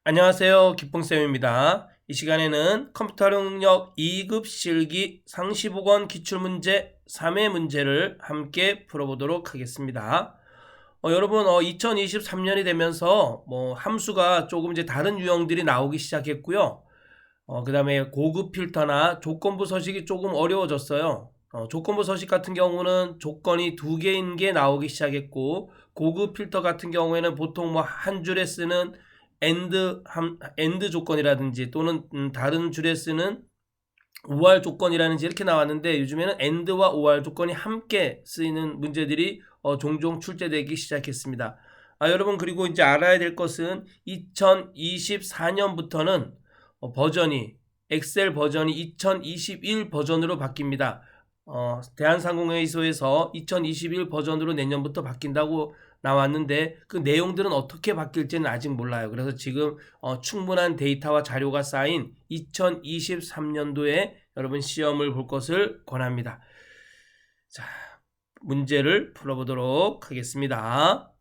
안녕하세요. 기풍쌤입니다. 이 시간에는 컴퓨터 능력 2급 실기 상시보건 기출문제 3회 문제를 함께 풀어보도록 하겠습니다. 여러분 2023년이 되면서 함수가 조금 이제 다른 유형들이 나오기 시작했고요. 그 다음에 고급 필터나 조건부 서식이 조금 어려워졌어요. 조건부 서식 같은 경우는 조건이 두 개인 게 나오기 시작했고, 고급 필터 같은 경우에는 보통 한 줄에 쓰는 엔드 조건이라든지 또는 다른 줄에 쓰는 or 조건이라든지 이렇게 나왔는데, 요즘에는 and와 or 조건이 함께 쓰이는 문제들이 종종 출제되기 시작했습니다. 여러분, 그리고 이제 알아야 될 것은 2024년부터는 버전이 엑셀 버전이 2021 버전으로 바뀝니다. 대한상공회의소에서 2021 버전으로 내년부터 바뀐다고 나왔는데, 그 내용들은 어떻게 바뀔지는 아직 몰라요. 그래서 지금 충분한 데이터와 자료가 쌓인 2023년도에 여러분 시험을 볼 것을 권합니다. 자, 문제를 풀어보도록 하겠습니다.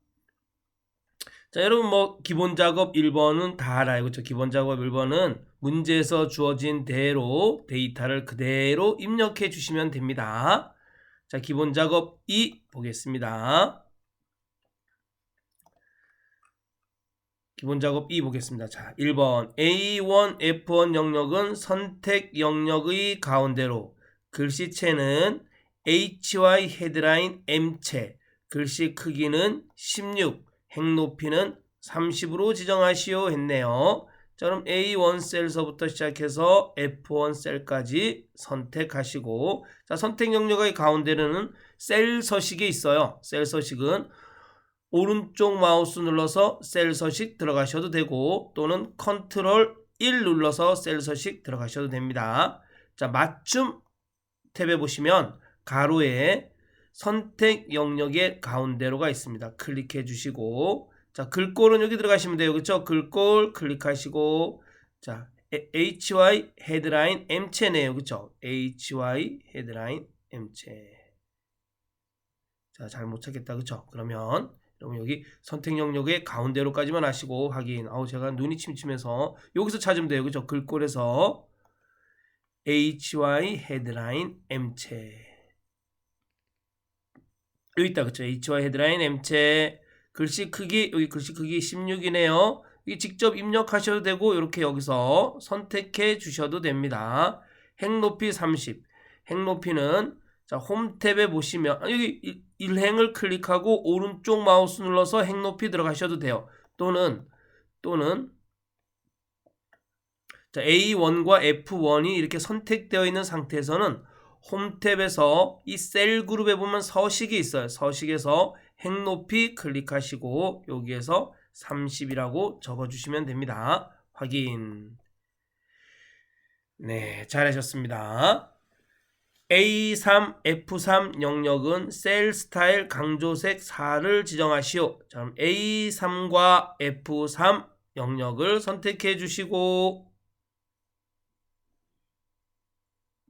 자, 여러분 기본 작업 1번은 다 알아요. 그렇죠? 기본 작업 1번은 문제에서 주어진 대로 데이터를 그대로 입력해 주시면 됩니다. 자, 기본 작업 2 보겠습니다. 기본 작업 2 보겠습니다. 자, 1번 A1, F1 영역은 선택 영역의 가운데로 글씨체는 HY 헤드라인 M체, 글씨 크기는 16, 행 높이는 30으로 지정하시오 했네요. 자, 그럼 A1 셀서부터 시작해서 F1 셀까지 선택하시고, 자, 선택 영역의 가운데는 셀 서식이 있어요. 셀 서식은 오른쪽 마우스 눌러서 셀 서식 들어가셔도 되고, 또는 컨트롤 1 눌러서 셀 서식 들어가셔도 됩니다. 자, 맞춤 탭에 보시면 가로에 선택 영역의 가운데로가 있습니다. 클릭해 주시고, 자, 글꼴은 여기 들어가시면 돼요. 그렇죠? 글꼴 클릭하시고, 자, HY 헤드라인 M체네요. 그렇죠? HY 헤드라인 M체. 자, 잘 못 찾겠다. 그렇죠? 그러면 여기 선택 영역의 가운데로까지만 하시고 확인. 제가 눈이 침침해서 여기서 찾으면 돼요. 그죠? 글꼴에서 HY 헤드라인 M체. 여기 있다. 그쵸? HY 헤드라인 M체. 글씨 크기, 여기 글씨 크기 16이네요. 이 직접 입력하셔도 되고, 이렇게 여기서 선택해 주셔도 됩니다. 행 높이 30. 행 높이는, 자, 홈 탭에 보시면, 여기 1행을 클릭하고 오른쪽 마우스 눌러서 행 높이 들어가셔도 돼요. 또는, 자, A1과 F1이 이렇게 선택되어 있는 상태에서는 홈 탭에서 이 셀 그룹에 보면 서식이 있어요. 서식에서 행 높이 클릭하시고 여기에서 30이라고 적어주시면 됩니다. 확인. 네, 잘하셨습니다. A3, F3 영역은 셀 스타일 강조색 4를 지정하시오. 자, 그럼 A3과 F3 영역을 선택해 주시고,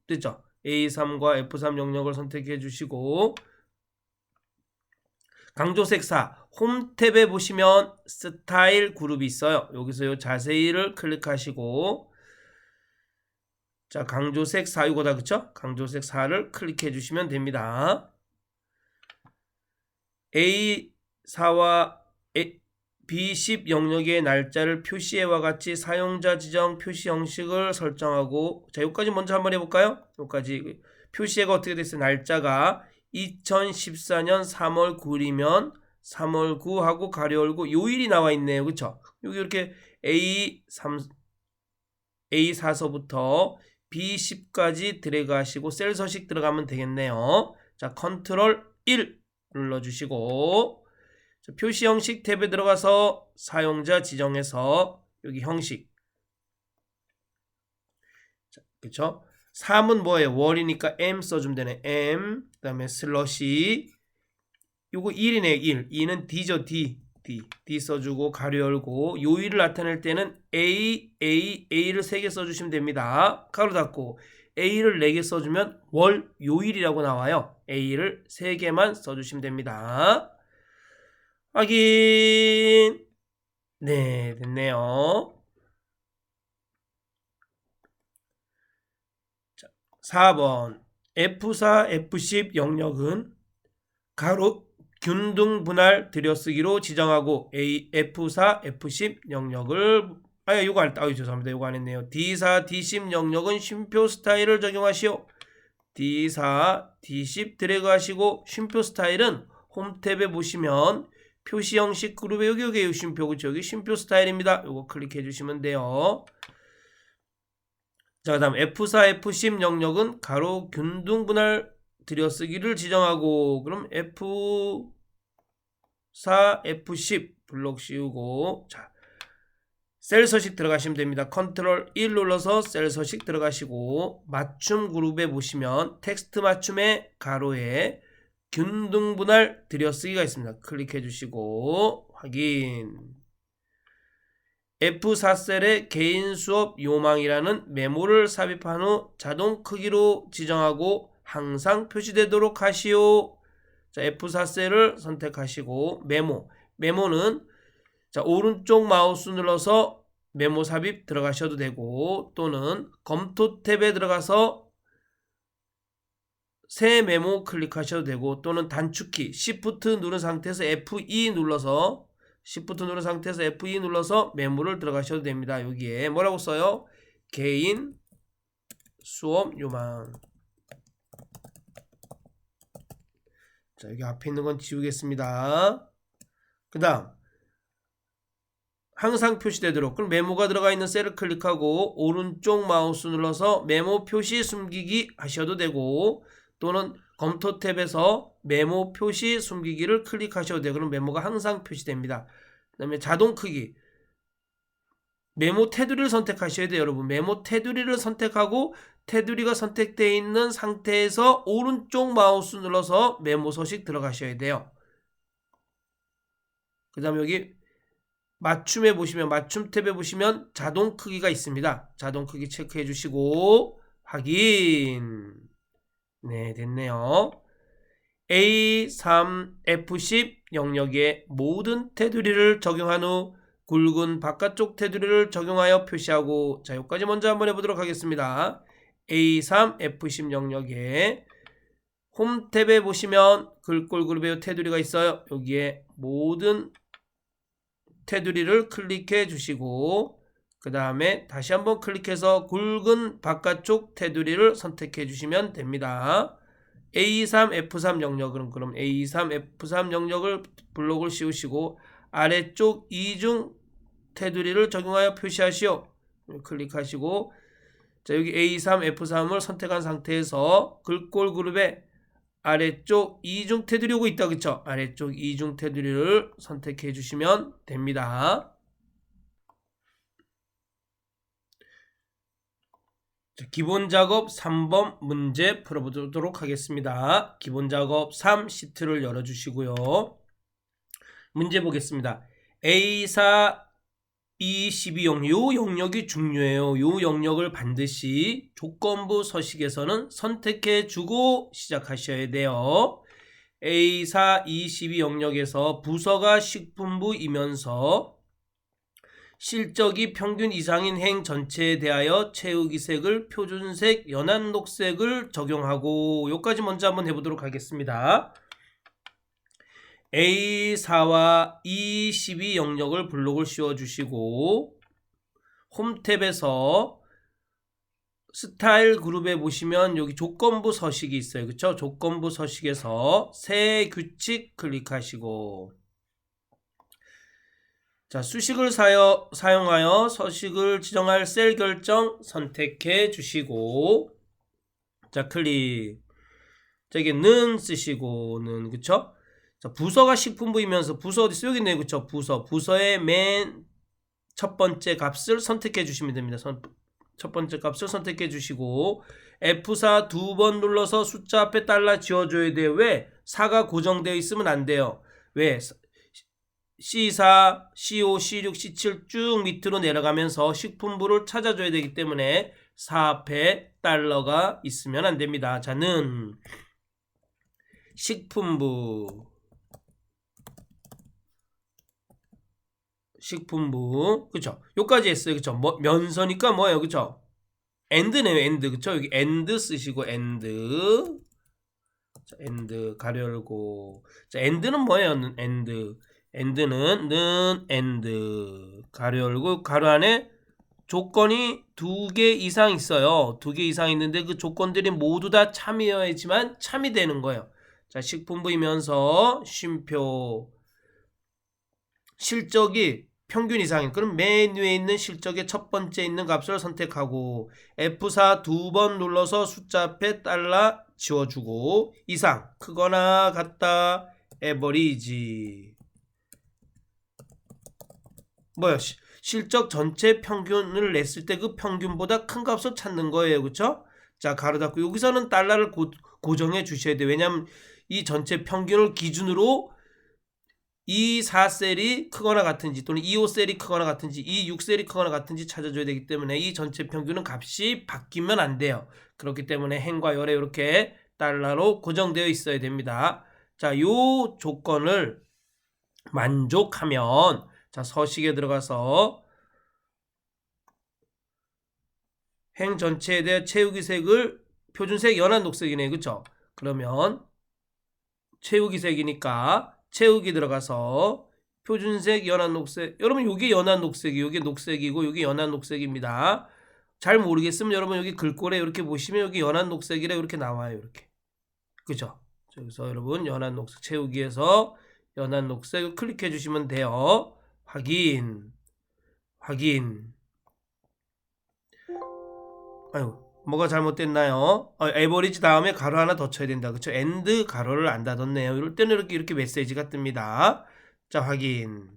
됐죠? A3과 F3 영역을 선택해 주시고, 강조색 4 홈 탭에 보시면 스타일 그룹이 있어요. 여기서 요 자세히를 클릭하시고, 자, 강조색 4 이거다. 그쵸? 강조색 4를 클릭해 주시면 됩니다. A4와 B10 영역의 날짜를 표시해와 같이 사용자 지정 표시 형식을 설정하고, 자, 여기까지 먼저 한번 해볼까요? 여기까지 표시해가 어떻게 됐어요? 날짜가 2014년 3월 9일이면 3월 9하고 가로 열고 요일이 나와 있네요. 그쵸? 여기 이렇게 A4서부터 B10까지 드래그 하시고 셀 서식 들어가면 되겠네요. 자, 컨트롤 1 눌러주시고, 자, 표시 형식 탭에 들어가서 사용자 지정해서 여기 형식. 자, 그쵸? 3은 뭐예요? 월이니까 M 써주면 되네. M. 그 다음에 슬러시. 요거 1이네요. 1. 2는 D죠. D. D 써주고 가로 열고, 요일을 나타낼 때는 A를 3개 써주시면 됩니다. 가로 닫고 A를 4개 써주면 월 요일이라고 나와요. A를 3개만 써주시면 됩니다. 확인. 네, 됐네요. 4번 F4, F10 영역은 가로 균등 분할 들여쓰기로 지정하고 F4, F10 영역을 죄송합니다. 요거 안 했네요. D4, D10 영역은 쉼표 스타일을 적용하시오. D4, D10 드래그 하시고 쉼표 스타일은 홈 탭에 보시면 표시 형식 그룹에 여기 쉼표 그쵸? 여기 쉼표 스타일입니다. 요거 클릭해 주시면 돼요. 자, 그다음 F4, F10 영역은 가로 균등 분할 들여쓰기를 지정하고 그럼 F4, F10 블록 씌우고 자, 셀 서식 들어가시면 됩니다. 컨트롤 1 눌러서 셀 서식 들어가시고 맞춤 그룹에 보시면 텍스트 맞춤의 가로에 균등 분할 들여쓰기가 있습니다. 클릭해 주시고 확인. F4셀에 개인 수업 요망이라는 메모를 삽입한 후 자동 크기로 지정하고 항상 표시되도록 하시오. 자, F4셀을 선택하시고 메모는 자, 오른쪽 마우스 눌러서 메모 삽입 들어가셔도 되고 또는 검토 탭에 들어가서 새 메모 클릭하셔도 되고 또는 단축키 Shift 누른 상태에서 F2 눌러서 F2 눌러서 메모를 들어가셔도 됩니다. 여기에 뭐라고 써요? 개인 수업 요망. 자, 여기 앞에 있는 건 지우겠습니다. 그 다음 항상 표시되도록 그럼 메모가 들어가 있는 셀을 클릭하고 오른쪽 마우스 눌러서 메모 표시 숨기기 하셔도 되고 또는 검토 탭에서 메모 표시 숨기기를 클릭하셔도 돼요. 그럼 메모가 항상 표시됩니다. 그 다음에 자동 크기 메모 테두리를 선택하셔야 돼요. 여러분 메모 테두리를 선택하고 테두리가 선택되어 있는 상태에서 오른쪽 마우스 눌러서 메모 서식 들어가셔야 돼요. 그 다음에 여기 맞춤에 보시면 맞춤 탭에 보시면 자동 크기가 있습니다. 자동 크기 체크해 주시고 확인. 네, 됐네요. A3, F10 영역에 모든 테두리를 적용한 후 굵은 바깥쪽 테두리를 적용하여 표시하고 자, 여기까지 먼저 한번 해보도록 하겠습니다. A3, F10 영역에 홈 탭에 보시면 글꼴 그룹의 테두리가 있어요. 여기에 모든 테두리를 클릭해 주시고 그 다음에 다시 한번 클릭해서 굵은 바깥쪽 테두리를 선택해 주시면 됩니다. A3, F3 영역은 그럼 A3, F3 영역을 블록을 씌우시고 아래쪽 이중 테두리를 적용하여 표시하시오. 클릭하시고 자, 여기 A3, F3을 선택한 상태에서 글꼴 그룹에 아래쪽 이중 테두리 오고 있다. 그쵸? 아래쪽 이중 테두리를 선택해 주시면 됩니다. 자, 기본 작업 3번 문제 풀어보도록 하겠습니다. 기본 작업 3 시트를 열어주시고요. 문제 보겠습니다. A4, E12 영역, 요 영역이 중요해요. 요 영역을 반드시 조건부 서식에서는 선택해 주고 시작하셔야 돼요. A4, E12 영역에서 부서가 식품부이면서 실적이 평균 이상인 행 전체에 대하여 채우기 색을 표준색, 연한 녹색을 적용하고 요까지 먼저 한번 해보도록 하겠습니다. A4와 E12 영역을 블록을 씌워주시고 홈 탭에서 스타일 그룹에 보시면 여기 조건부 서식이 있어요. 그쵸? 조건부 서식에서 새 규칙 클릭하시고 자, 수식을 사용하여 서식을 지정할 셀 결정 선택해 주시고 자, 클릭. 자, 이게 는 쓰시고는 그쵸? 자, 부서가 식품부이면서 부서 어디 쓰여 있네요. 그쵸? 부서의 맨 첫 번째 값을 선택해 주시면 됩니다. 첫 번째 값을 선택해 주시고 F4 두 번 눌러서 숫자 앞에 달러 지어줘야 돼요. 왜? 4가 고정되어 있으면 안 돼요. 왜? C4, C5, C6, C7 쭉 밑으로 내려가면서 식품부를 찾아줘야 되기 때문에 4 앞에 달러가 있으면 안 됩니다. 자, 는 식품부 그쵸? 요까지 했어요. 그쵸? 면서니까 뭐예요? 그쵸? and네요. and. 그쵸? 여기 and 쓰시고 and. 자, and 가로 열고. 자, and는 뭐예요? and. and는 and 가로 열고 가로 안에 조건이 2개 이상 있어요. 2개 이상 있는데 그 조건들이 모두 다 참이어야지만 참이 되는 거예요. 자, 식분부이면서 쉼표 실적이 평균 이상인. 그럼 맨 위에 있는 실적의 첫 번째 있는 값을 선택하고 F4 2번 눌러서 숫자 앞에 달러 지워주고 이상 크거나 같다 에버리지 뭐야 실적 전체 평균을 냈을 때 그 평균보다 큰 값을 찾는 거예요. 그쵸? 자 가로 닫고 여기서는 달러를 고정해 주셔야 돼요. 왜냐면 이 전체 평균을 기준으로 이 4셀이 크거나 같은지 또는 이 5셀이 크거나 같은지 이 6셀이 크거나 같은지 찾아줘야 되기 때문에 이 전체 평균은 값이 바뀌면 안 돼요. 그렇기 때문에 행과 열에 이렇게 달러로 고정되어 있어야 됩니다. 자, 요 조건을 만족하면 자 서식에 들어가서 행 전체에 대해 채우기 색을 표준색 연한 녹색이네. 그쵸? 그러면 채우기 색이니까 채우기 들어가서 표준색 연한 녹색. 여러분 여기 연한 녹색이 여기 녹색이고 여기 연한 녹색입니다. 잘 모르겠으면 여러분 여기 글꼴에 이렇게 보시면 여기 연한 녹색이라 이렇게 나와요. 이렇게. 그죠? 그래서 여러분 연한 녹색 채우기에서 연한 녹색 클릭해 주시면 돼요. 확인. 아유 뭐가 잘못됐나요? 에버리지 다음에 가로 하나 더 쳐야 된다. 그쵸? and 가로를 안 닫았네요. 이럴 때는 이렇게 메시지가 뜹니다. 자, 확인.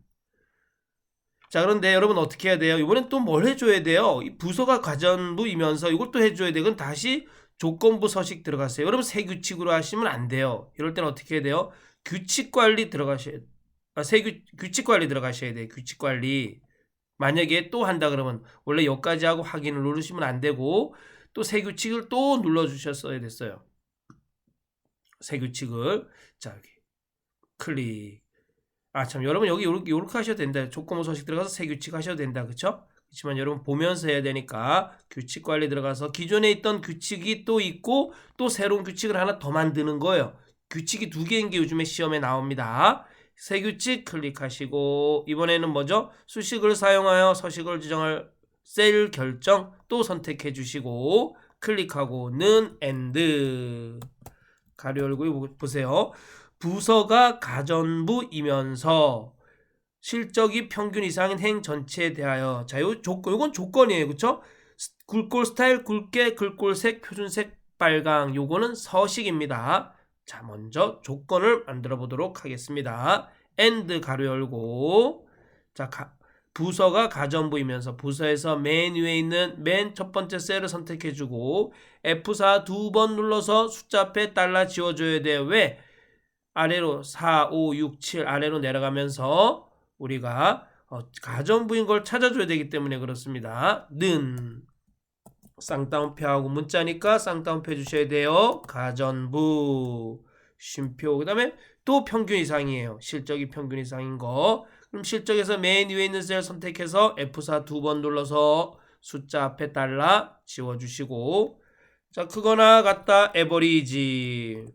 자, 그런데 여러분 어떻게 해야 돼요? 이번엔 또 뭘 해줘야 돼요? 이 부서가 가전부이면서 이것도 해줘야 돼요. 그럼 다시 조건부 서식 들어가세요. 여러분 새 규칙으로 하시면 안 돼요. 이럴 때는 어떻게 해야 돼요? 규칙 관리 들어가셔야 돼요. 규칙 관리 들어가셔야 돼요. 규칙 관리. 만약에 또 한다 그러면 원래 여기까지 하고 확인을 누르시면 안 되고 또 새 규칙을 또 눌러주셨어야 됐어요. 새 규칙을 자 여기 클릭. 참 여러분 여기 요렇게 하셔도 된다. 조건부 서식 들어가서 새 규칙 하셔도 된다. 그쵸? 그렇지만 여러분 보면서 해야 되니까 규칙 관리 들어가서 기존에 있던 규칙이 또 있고 또 새로운 규칙을 하나 더 만드는 거예요. 규칙이 2개인 게 요즘에 시험에 나옵니다. 새 규칙 클릭하시고 이번에는 뭐죠? 수식을 사용하여 서식을 지정할 셀 결정 또 선택해 주시고 클릭하고는 and 가로 열고 보세요. 부서가 가전부이면서 실적이 평균 이상인 행 전체에 대하여 자, 요건 조건이에요. 그쵸? 글꼴 스타일 굵게 글꼴색 표준색 빨강 요거는 서식입니다. 자, 먼저 조건을 만들어 보도록 하겠습니다. and 가로 열고 자, 부서가 가전부이면서 부서에서 맨 위에 있는 맨 첫 번째 셀을 선택해 주고 F4 2번 눌러서 숫자 앞에 달러 지워줘야 돼요. 왜? 아래로 4, 5, 6, 7 아래로 내려가면서 우리가 가전부인 걸 찾아줘야 되기 때문에 그렇습니다. 는 쌍따옴표하고 문자니까 쌍따옴표 해주셔야 돼요. 가전부 쉼표 그 다음에 또 평균 이상이에요. 실적이 평균 이상인 거. 그럼 실적에서 맨 위에 있는 셀 선택해서 F4 2번 눌러서 숫자 앞에 달러 지워주시고 자 크거나 같다 에버리지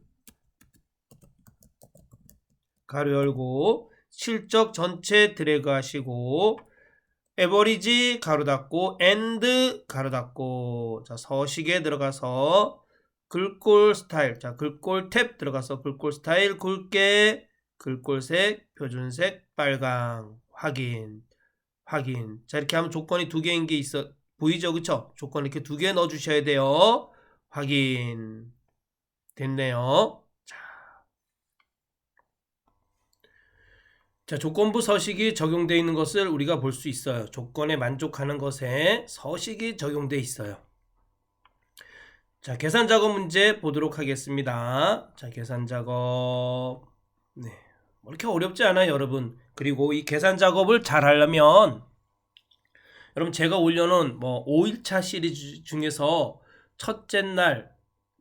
가로 열고 실적 전체 드래그 하시고 에버리지 가로 닫고 and 가로 닫고 자 서식에 들어가서 글꼴 스타일 자 글꼴 탭 들어가서 글꼴 스타일 굵게 글꼴색 표준색 빨강 확인 자 이렇게 하면 조건이 2개인 게 있어 보이죠? 그쵸? 조건 이렇게 2개 넣어 주셔야 돼요. 확인 됐네요. 자, 조건부 서식이 적용되어 있는 것을 우리가 볼 수 있어요. 조건에 만족하는 것에 서식이 적용되어 있어요. 자, 계산 작업 문제 보도록 하겠습니다. 자, 계산 작업. 네. 뭐 이렇게 어렵지 않아요, 여러분. 그리고 이 계산 작업을 잘 하려면 여러분 제가 올려놓은 5일차 시리즈 중에서 첫째 날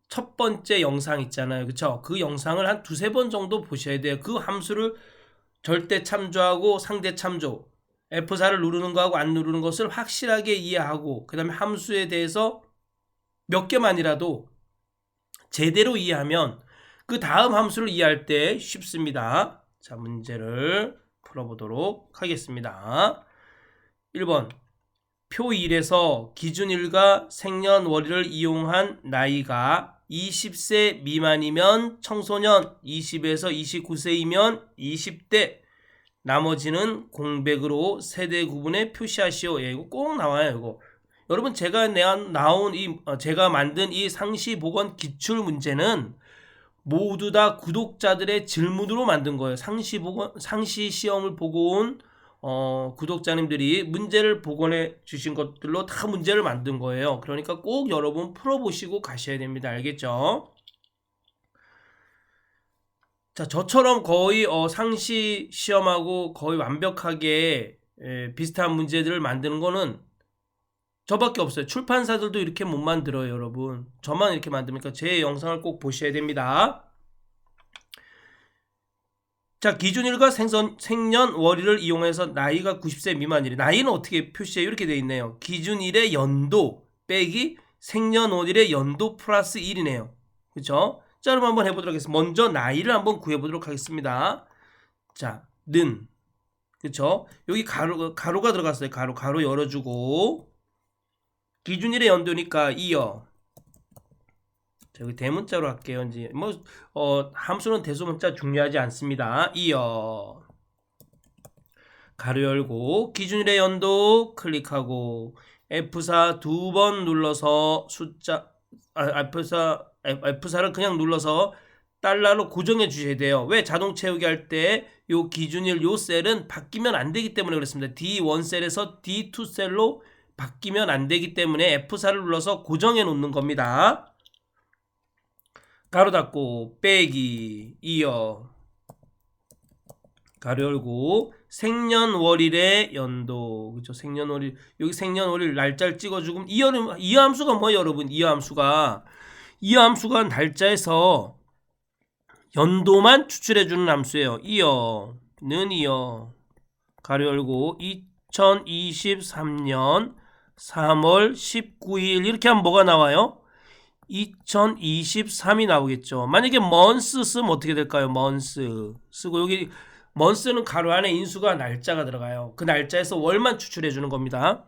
첫 번째 영상 있잖아요. 그쵸? 그 영상을 한 2-3번 정도 보셔야 돼요. 그 함수를 절대 참조하고 상대 참조 F4를 누르는 거하고 안 누르는 것을 확실하게 이해하고 그 다음에 함수에 대해서 몇 개만이라도 제대로 이해하면 그 다음 함수를 이해할 때 쉽습니다. 자, 문제를 풀어보도록 하겠습니다. 1번 표 1에서 기준일과 생년월일을 이용한 나이가 20세 미만이면 청소년, 20에서 29세이면 20대, 나머지는 공백으로 세대 구분에 표시하시오. 예, 이거 꼭 나와요. 이거 여러분 제가 제가 만든 이 상시 보건 기출 문제는 모두 다 구독자들의 질문으로 만든 거예요. 상시 시험을 보고 온 구독자님들이 문제를 복원해 주신 것들로 다 문제를 만든 거예요. 그러니까 꼭 여러분 풀어보시고 가셔야 됩니다. 알겠죠? 자, 저처럼 거의 상시 시험하고 거의 완벽하게 비슷한 문제들을 만드는 거는 저밖에 없어요. 출판사들도 이렇게 못 만들어요, 여러분. 저만 이렇게 만듭니까? 제 영상을 꼭 보셔야 됩니다. 자, 기준일과 생년월일을 이용해서 나이가 90세 미만이래. 나이는 어떻게 표시해요? 이렇게 되어 있네요. 기준일의 연도 빼기 생년월일의 연도 플러스 1이네요. 그렇죠? 자, 그럼 한번 해보도록 하겠습니다. 먼저 나이를 한번 구해보도록 하겠습니다. 자, 는 그렇죠? 여기 가로가 들어갔어요. 가로 열어주고 기준일의 연도니까 이어. 자, 여기 대문자로 할게요. 이제 함수는 대소문자 중요하지 않습니다. 이어 가로 열고 기준일의 연도 클릭하고 F4 두 번 눌러서 F4를 그냥 눌러서 달러로 고정해 주셔야 돼요. 왜? 자동 채우기 할 때 요 기준일 요 셀은 바뀌면 안 되기 때문에 그렇습니다. D1 셀에서 D2 셀로 바뀌면 안 되기 때문에 F4를 눌러서 고정해 놓는 겁니다. 가로 닫고 빼기 이어 가로 열고 생년월일의 연도 그렇죠? 생년월일 여기 생년월일 날짜를 찍어주고 이어 함수가 뭐예요, 여러분? 이어 함수가 날짜에서 연도만 추출해주는 함수예요. 이어는 이어 가로 열고 2023년 3월 19일 이렇게 하면 뭐가 나와요? 2023이 나오겠죠. 만약에 month 쓰면 어떻게 될까요? month 쓰고 여기 month는 가로 안에 인수가 날짜가 들어가요. 그 날짜에서 월만 추출해 주는 겁니다.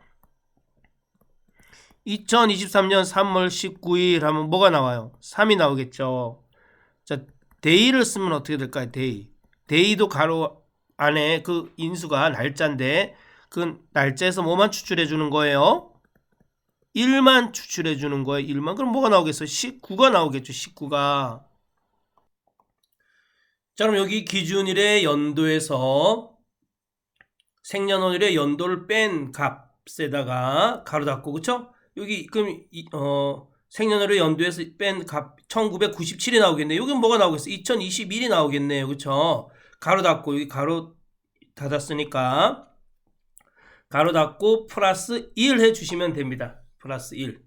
2023년 3월 19일 하면 뭐가 나와요? 3이 나오겠죠. 자, day를 쓰면 어떻게 될까요? day도 가로 안에 그 인수가 날짜인데 그 날짜에서 뭐만 추출해 주는 거예요? 1만 추출해 주는 거예요. 1만. 그럼 뭐가 나오겠어요? 19가 나오겠죠. 19가. 자, 그럼 여기 기준일의 연도에서 생년월일의 연도를 뺀 값에다가 가로 닫고 그쵸? 여기 그럼 생년월일의 연도에서 뺀 값 1997이 나오겠네요. 여기 뭐가 나오겠어요? 2021이 나오겠네요. 그쵸? 가로 닫고 여기 가로 닫았으니까 가로 닫고 플러스 1 해주시면 됩니다. 플러스 1.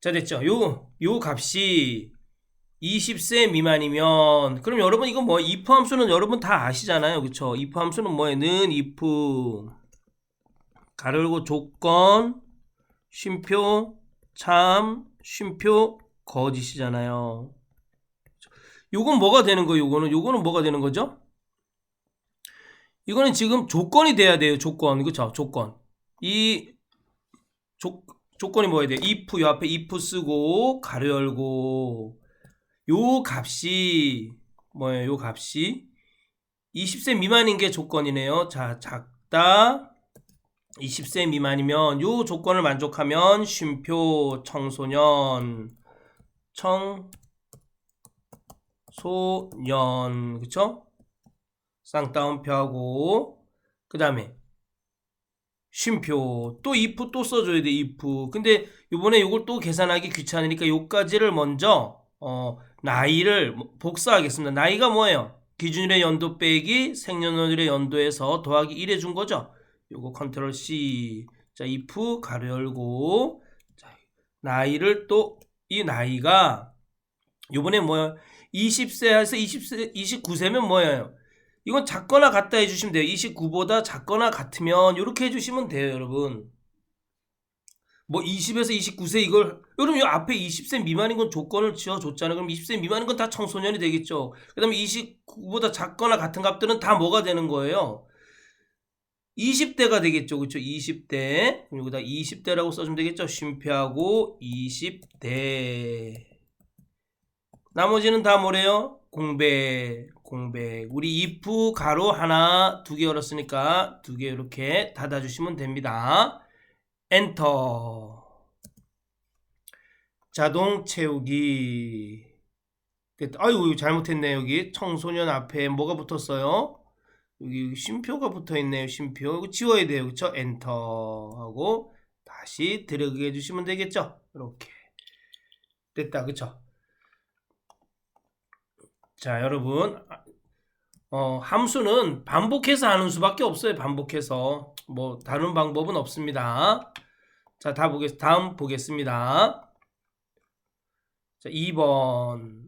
자, 됐죠? 요 값이 20세 미만이면 그럼 여러분 이거 뭐 if 함수는 여러분 다 아시잖아요. 그쵸? if 함수는 뭐예요? 는 if 가로 열고 조건 쉼표 참 쉼표 거짓이잖아요. 요건 뭐가 되는 거예요? 요거는 뭐가 되는 거죠? 이거는 지금 조건이 돼야 돼요. 조건. 그쵸? 조건. 조건이 뭐야 돼요? if 요 앞에 if 쓰고 가로 열고 요 값이 뭐예요? 요 값이 20세 미만인 게 조건이네요. 자, 작다 20세 미만이면 요 조건을 만족하면 쉼표 청소년 그쵸? 쌍따옴표 하고 그 다음에 쉼표 또 if 또 써줘야 돼. if 근데 요번에 요걸 또 계산하기 귀찮으니까 요까지를 먼저 나이를 복사하겠습니다. 나이가 뭐예요? 기준일의 연도 빼기 생년월일의 연도에서 더하기 1 해준 거죠. 요거 컨트롤 C. 자, if 가로 열고 자, 나이를 또 이 나이가 요번에 뭐예요? 20세에서 29세면 뭐예요? 이건 작거나 같다 해주시면 돼요. 29보다 작거나 같으면 이렇게 해주시면 돼요, 여러분. 뭐 20에서 29세 이걸 여러분 이 앞에 20세 미만인 건 조건을 지어줬잖아요. 그럼 20세 미만인 건 다 청소년이 되겠죠. 그 다음에 29보다 작거나 같은 값들은 다 뭐가 되는 거예요? 20대가 되겠죠. 그렇죠? 20대. 여기다 20대라고 써주면 되겠죠. 쉼표하고 20대. 나머지는 다 뭐래요? 공백. 우리 if 가로 하나, 두 개 열었으니까 두 개 이렇게 닫아주시면 됩니다. 엔터. 자동 채우기. 아이고 잘못했네. 여기 청소년 앞에 뭐가 붙었어요? 여기 쉼표가 붙어있네요. 쉼표. 이거 지워야 돼요. 그쵸? 엔터 하고 다시 들어가게 해주시면 되겠죠? 이렇게 됐다. 그쵸? 자 여러분 함수는 반복해서 하는 수밖에 없어요. 반복해서 뭐 다른 방법은 없습니다. 자 다음 보겠습니다. 자 2번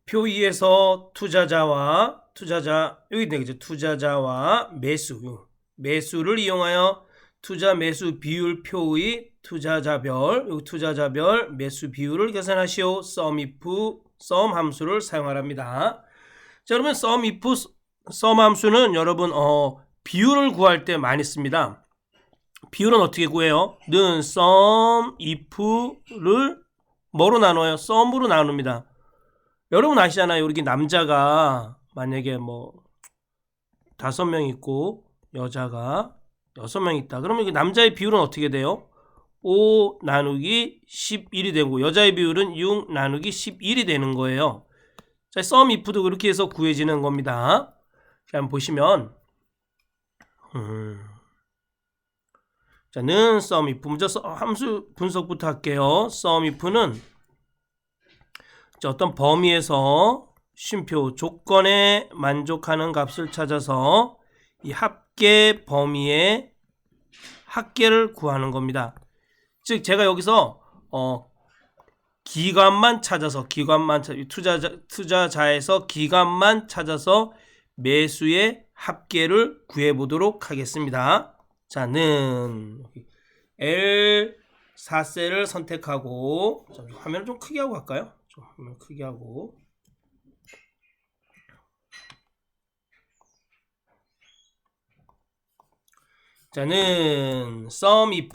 표 2에서 투자자 여기 되겠죠. 투자자와 매수를 이용하여 투자 매수 비율 표의 투자자별 여기 투자자별 매수 비율을 계산하시오. sum 함수를 사용하랍니다. 자 그러면 sum 함수는 여러분 비율을 구할 때 많이 씁니다. 비율은 어떻게 구해요? 는 sum if를 뭐로 나눠요? sum으로 나눕니다. 여러분 아시잖아요. 여기 남자가 만약에 뭐 5명 있고 여자가 6명 있다. 그러면 이 남자의 비율은 어떻게 돼요? 5 나누기 11이 되고 여자의 비율은 6 나누기 11이 되는 거예요. 자, sum if도 그렇게 해서 구해지는 겁니다. 자, 한번 보시면 자, 는 sum if 먼저 함수 분석부터 할게요. sum if는 어떤 범위에서 쉼표 조건에 만족하는 값을 찾아서 이 합계 범위의 합계를 구하는 겁니다. 즉 제가 여기서 기간만 찾아서 투자자에서 기간만 찾아서 매수의 합계를 구해 보도록 하겠습니다. 자, 는 L4셀을 선택하고 화면을 좀 크게 하고 갈까요? 좀 화면 크게 하고 자는 sum if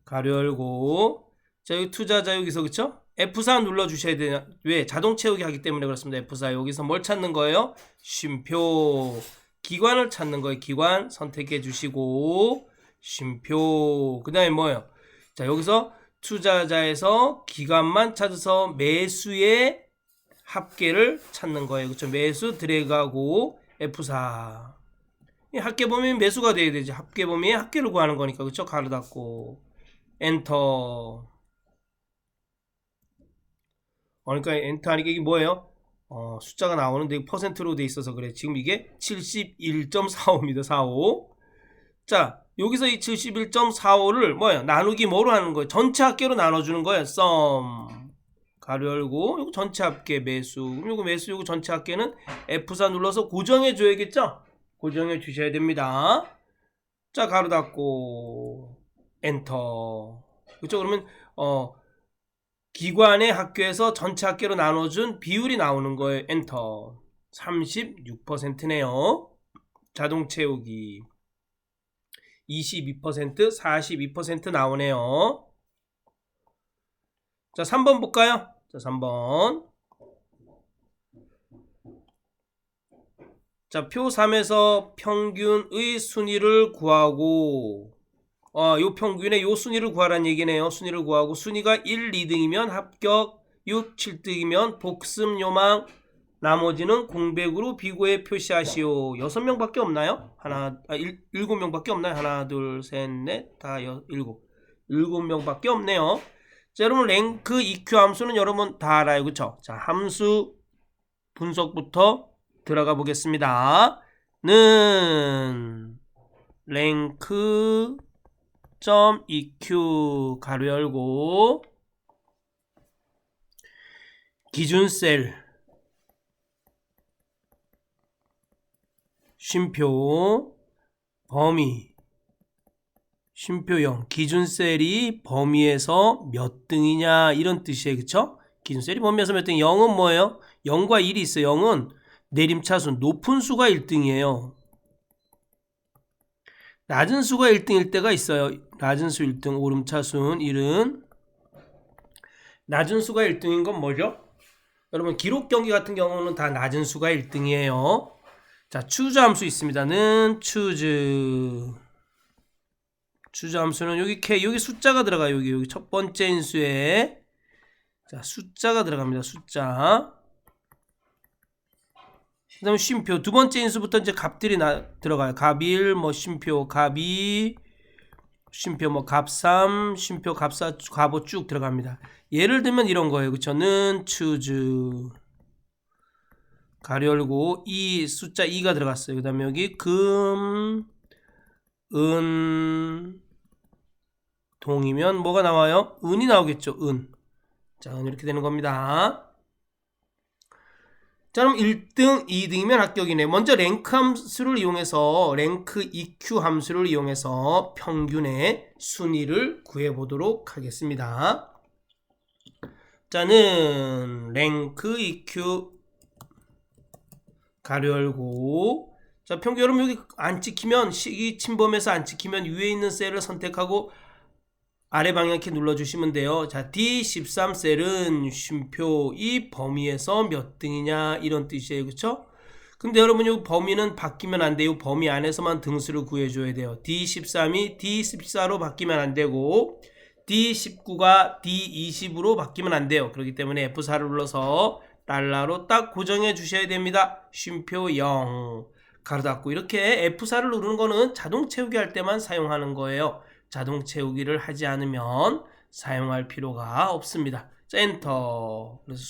가로 열고 자 여기 투자자 여기서 그쵸? F4 눌러 주셔야 돼요. 왜? 자동 채우기 하기 때문에 그렇습니다. F4 여기서 뭘 찾는 거예요? 쉼표 기관을 찾는 거예요. 기관 선택해 주시고 쉼표 그 다음에 뭐예요? 자 여기서 투자자에서 기간만 찾아서 매수의 합계를 찾는 거예요. 그렇죠? 매수 드래그하고 F4 이 합계 범위는 매수가 돼야 되지. 합계 범위의 합계를 구하는 거니까 그렇죠? 가로 닫고 엔터. 그러니까 엔터 하니까 이게 뭐예요? 숫자가 나오는데 퍼센트로 돼 있어서 그래. 지금 이게 71.45입니다. 45. 자 여기서 이 71.45를 뭐예요? 나누기 뭐로 하는 거예요? 전체 합계로 나눠주는 거예요. sum 가로 열고 이거 전체 합계 매수. 그럼 이거 매수 이거 전체 합계는 F4 눌러서 고정해 줘야겠죠? 고정해 주셔야 됩니다. 자 가로 닫고 엔터. 그렇죠? 그러면 기관의 합계에서 전체 합계로 나눠준 비율이 나오는 거예요. 엔터. 36%네요. 자동 채우기 22%, 42% 나오네요. 자, 3번 볼까요? 자, 3번. 자, 표 3에서 평균의 순위를 구하고 요 평균의 요 순위를 구하라는 얘기네요. 순위를 구하고 순위가 1, 2등이면 합격, 6, 7등이면 복습 요망, 나머지는 공백으로 비고에 표시하시오. 6명밖에 없나요? 7명밖에 없나요? 하나, 둘, 셋, 넷, 다 7명밖에 없네요. 자, 여러분 랭크 EQ 함수는 여러분 다 알아요. 그쵸? 자, 함수 분석부터 들어가 보겠습니다. 는 랭크 .eq 가로 열고 기준셀 쉼표 범위 쉼표 0 기준셀이 범위에서 몇 등이냐 이런 뜻이에요. 그쵸? 기준셀이 범위에서 몇 등 0은 뭐예요? 0과 1이 있어요. 0은 내림차순 높은 수가 1등이에요. 낮은 수가 1등일 때가 있어요. 낮은 수 1등 오름차순 1은 낮은 수가 1등인 건 뭐죠? 여러분 기록 경기 같은 경우는 다 낮은 수가 1등이에요. 자, choose 함수 있습니다는 choose 함수는 여기 k 여기 숫자가 들어가요. 여기 첫 번째 인수에 자 숫자가 들어갑니다. 숫자. 그다음에 쉼표 두 번째 인수부터 이제 값들이 들어가요. 값 1, 뭐 쉼표 값 2, 쉼표 뭐 값 3, 쉼표 값 4, 값 5 쭉 들어갑니다. 예를 들면 이런 거예요. 그쵸?는 choose 가로 열고 이 숫자 2가 들어갔어요. 그 다음에 여기 금, 은, 동이면 뭐가 나와요? 은이 나오겠죠. 은. 자, 은 이렇게 되는 겁니다. 자, 그럼 1등, 2등이면 합격이네. 먼저 랭크 함수를 이용해서 랭크 EQ 함수를 이용해서 평균의 순위를 구해보도록 하겠습니다. 자는 랭크 EQ 가로 열고 자 평균 여러분 여기 안 찍히면 이 침범해서 안 찍히면 위에 있는 셀을 선택하고 아래 방향키 눌러주시면 돼요. 자 D13 셀은 쉼표 이 범위에서 몇 등이냐 이런 뜻이에요. 그쵸? 근데 여러분 이 범위는 바뀌면 안 돼요. 범위 안에서만 등수를 구해줘야 돼요. D13이 D14로 바뀌면 안 되고 D19가 D20으로 바뀌면 안 돼요. 그렇기 때문에 F4를 눌러서 달러로 딱 고정해 주셔야 됩니다. 쉼표 0 가로 닫고 이렇게 F4를 누르는 거는 자동 채우기 할 때만 사용하는 거예요. 자동 채우기를 하지 않으면 사용할 필요가 없습니다. 자, 엔터. 그래서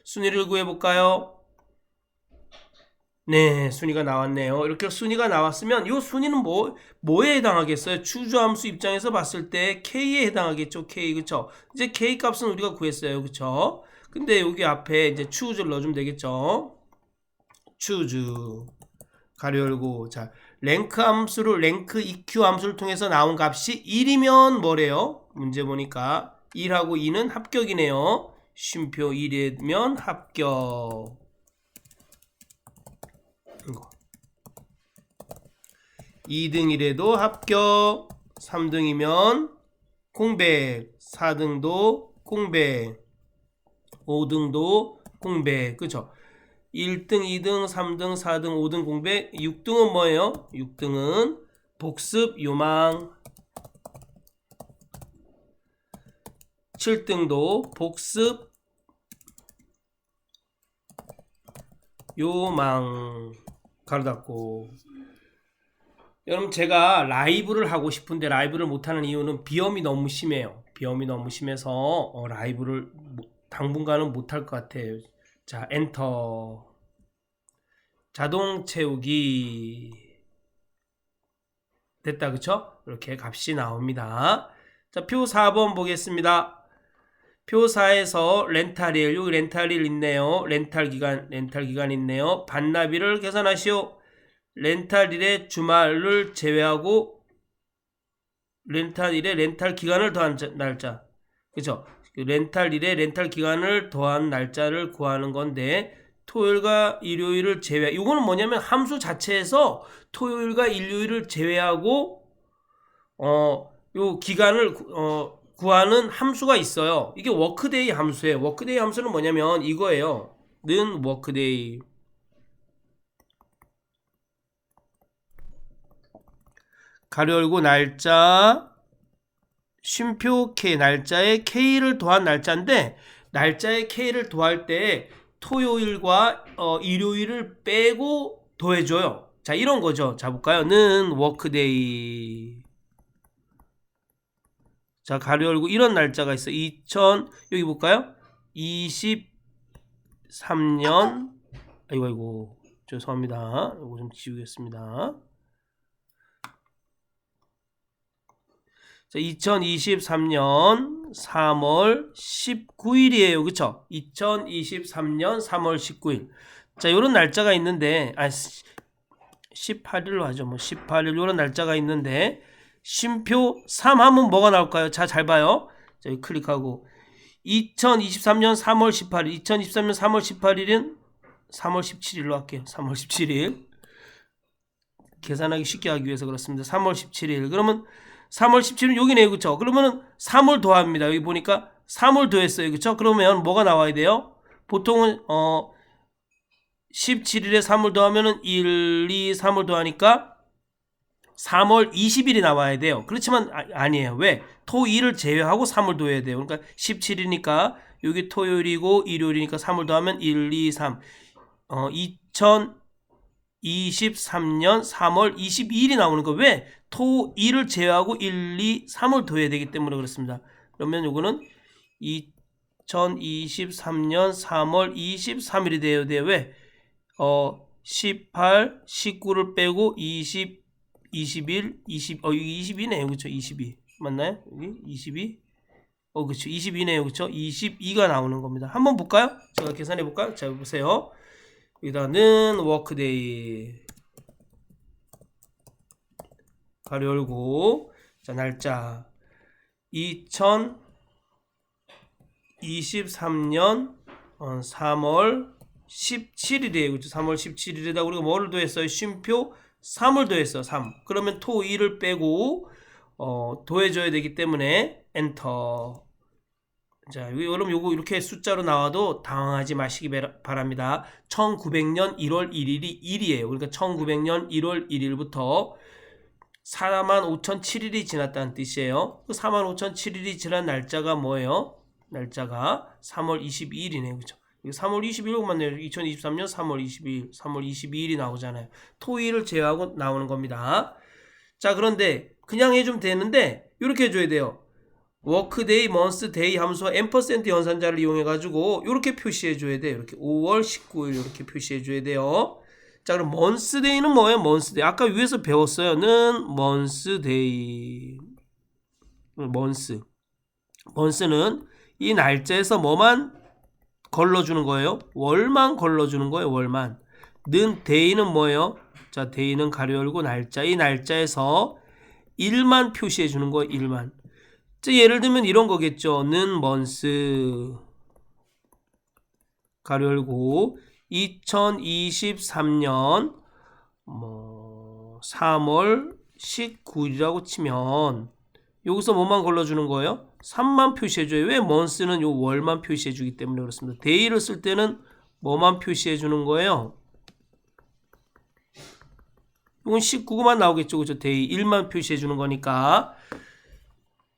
순위를 구해 볼까요? 네, 순위가 나왔네요. 이렇게 순위가 나왔으면 이 순위는 뭐에 해당하겠어요? 추주 함수 입장에서 봤을 때 K에 해당하겠죠. K, 그쵸? 이제 K 값은 우리가 구했어요. 그쵸? 근데 여기 앞에 이제 choose를 넣어주면 되겠죠. choose 가로 열고 자 랭크 함수를 랭크 EQ 함수를 통해서 나온 값이 1이면 뭐래요? 문제 보니까 1하고 2는 합격이네요. 쉼표 1이면 합격. 이거. 2등이래도 합격. 3등이면 공백. 4등도 공백. 5등도 공백. 그쵸? 1등, 2등, 3등, 4등, 5등 공백. 6등은 뭐예요? 6등은 복습 요망. 7등도 복습 요망. 가로 닫고. 여러분 제가 라이브를 하고 싶은데 라이브를 못하는 이유는 비염이 너무 심해요. 비염이 너무 심해서 라이브를 당분간은 못할 것 같아요. 자, 엔터. 자동 채우기. 됐다, 그쵸? 이렇게 값이 나옵니다. 자, 표 4번 보겠습니다. 표 4에서 렌탈일, 여기 렌탈일 있네요. 렌탈 기간 있네요. 반납일을 계산하시오. 렌탈일에 주말을 제외하고 렌탈일에 렌탈 기간을 더한 날짜. 그쵸? 렌탈일에 렌탈 기간을 더한 날짜를 구하는 건데 토요일과 일요일을 제외. 이거는 뭐냐면 함수 자체에서 토요일과 일요일을 제외하고 요 기간을 구하는 함수가 있어요. 이게 워크데이 함수예요. 워크데이 함수는 뭐냐면 이거예요. 는 워크데이. 가로 열고 날짜 쉼표 K 날짜에 K를 더한 날짜인데 날짜에 K를 더할 때 토요일과 일요일을 빼고 더해줘요. 자 이런 거죠. 자 볼까요? 는 워크데이. 자 가로 열고 이런 날짜가 있어요. 여기 볼까요? 23년 아이고 죄송합니다. 이거 좀 지우겠습니다. 자, 2023년 3월 19일이에요. 그쵸? 2023년 3월 19일. 자, 요런 날짜가 있는데, 18일로 하죠. 뭐 18일 이런 날짜가 있는데 쉼표 3 하면 뭐가 나올까요? 자, 잘 봐요. 자, 여기 클릭하고 2023년 3월 18일 2023년 3월 18일은 3월 17일로 할게요. 3월 17일 계산하기 쉽게 하기 위해서 그렇습니다. 3월 17일 그러면 3월 17일 여기네요. 그쵸? 그러면은 3월 더합니다. 여기 보니까 3월 더했어요. 그쵸? 그러면 뭐가 나와야 돼요? 보통은 17일에 3월 더하면은 1, 2, 3월 더하니까 3월 20일이 나와야 돼요. 그렇지만 아니에요. 왜? 토, 일을 제외하고 3월 더해야 돼요. 그러니까 17이니까 여기 토요일이고 일요일이니까 3월 더하면 1, 2, 3 2023년 3월 22일이 나오는 거. 왜? 토, 일을 제외하고 1, 2, 3월 더해야 되기 때문에 그렇습니다. 그러면 요거는 2023년 3월 23일이 돼야 돼요. 왜? 18, 19를 빼고 20, 21, 20, 여기 22네요. 그쵸? 22. 맞나요? 여기 22. 그쵸. 22네요. 그쵸? 22가 나오는 겁니다. 한번 볼까요? 제가 계산해 볼까요? 자, 보세요. 여기다는 워크데이. 가로 열고. 자, 날짜. 2023년 3월 17일이에요. 그쵸? 3월 17일에다 우리가 뭐를 더했어요? 쉼표 3을 더했어. 3. 그러면 토, 2를 빼고 더해줘야 되기 때문에 엔터. 자, 여러분 요거 이렇게 숫자로 나와도 당황하지 마시기 바랍니다. 1900년 1월 1일이 1이에요. 그러니까 1900년 1월 1일부터 45,007일이 지났다는 뜻이에요. 그 45,007일이 지난 날짜가 뭐예요? 날짜가 3월 22일이네요. 그죠? 3월 22일 맞네요. 2023년 3월 22일, 3월 22일이 나오잖아요. 토일을 제외하고 나오는 겁니다. 자, 그런데 그냥 해주면 되는데 이렇게 해줘야 돼요. 워크데이, 먼스, 데이 함수와 앰퍼센드 연산자를 이용해가지고 이렇게 표시해줘야 돼요. 이렇게 5월 19일 이렇게 표시해줘야 돼요. 자, 그럼 먼스데이는 뭐예요? 먼스데이. 아까 위에서 배웠어요. 는 먼스데이. 먼스는 이 날짜에서 뭐만 걸러주는 거예요? 월만 걸러주는 거예요. 월만. 는 데이는 뭐예요? 자, 데이는 가로 열고 날짜. 이 날짜에서 일만 표시해 주는 거예요. 일만. 자, 예를 들면 이런 거겠죠. 는 먼스 가로 열고 2023년 3월 19일이라고 치면 여기서 뭐만 걸러주는 거예요? 3만 표시해줘요. 왜? 먼스는 요 월만 표시해주기 때문에 그렇습니다. 데이를 쓸 때는 뭐만 표시해주는 거예요? 이건 19만 나오겠죠. 그죠? 데이 1만 표시해주는 거니까.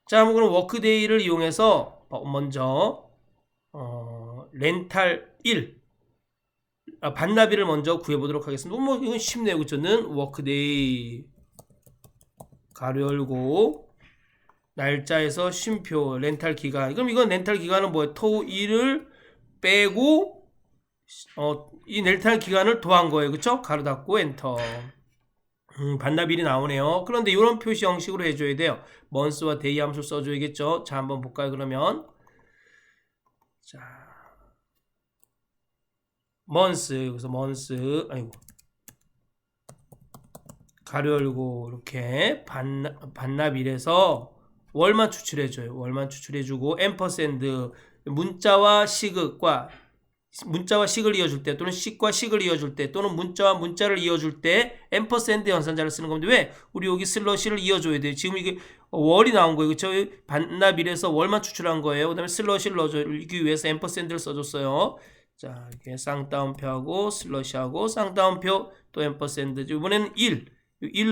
자, 그럼 워크데이를 이용해서 먼저 렌탈 1 반나비를 먼저 구해보도록 하겠습니다. 뭐 이건 쉽네요. 그쵸? 는 워크데이 가로 열고 날짜에서 쉼표 렌탈 기간. 그럼 이건 렌탈 기간은 뭐예요? 토 1을 빼고 이 렌탈 기간을 더한 거예요. 그쵸? 가로 닫고 엔터. 반납일이 나오네요. 그런데 이런 표시 형식으로 해줘야 돼요. 먼스와 데이 함수 써줘야겠죠. 자, 한번 볼까요? 그러면 자, 먼스 여기서 먼스 가로 열고 이렇게 반납일에서 월만 추출해줘요. 월만 추출해주고 앰퍼샌드 문자와 식을 이어줄 때 또는 식과 식을 이어줄 때 또는 문자와 문자를 이어줄 때 앰퍼샌드 연산자를 쓰는 겁니다. 왜? 우리 여기 슬러시를 이어줘야 돼요. 지금 이게 월이 나온 거예요. 그쵸? 반납일에서 월만 추출한 거예요. 그 다음에 슬러시를 넣어주기 위해서 앰퍼샌드를 써줬어요. 자, 이렇게 쌍따옴표하고 슬러시하고 쌍따옴표 또 앰퍼샌드. 이번에는 1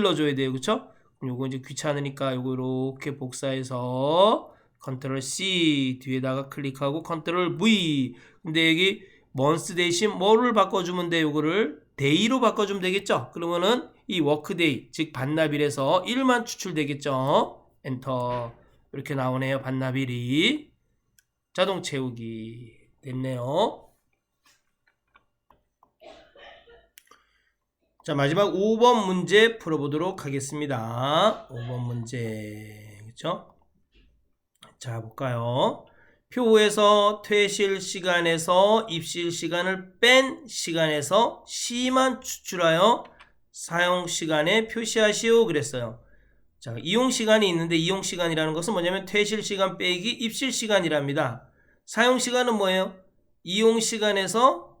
넣어줘야 돼요. 그쵸? 요거 이제 귀찮으니까 요거 이렇게 복사해서 컨트롤 C 뒤에다가 클릭하고 컨트롤 V. 근데 여기 먼스 대신 뭐를 바꿔주면 돼? 요거를 데이로 바꿔주면 되겠죠? 그러면은 이 워크데이 즉 반납일에서 1만 추출되겠죠? 엔터. 이렇게 나오네요. 반납일이 자동 채우기 됐네요. 자, 마지막 5번 문제 풀어보도록 하겠습니다. 5번 문제 그쵸? 자, 볼까요? 표에서 퇴실 시간에서 입실 시간을 뺀 시간에서 C만 추출하여 사용시간에 표시하시오 그랬어요. 자, 이용시간이 있는데 이용시간이라는 것은 뭐냐면 퇴실시간 빼기 입실시간이랍니다. 사용시간은 뭐예요? 이용시간에서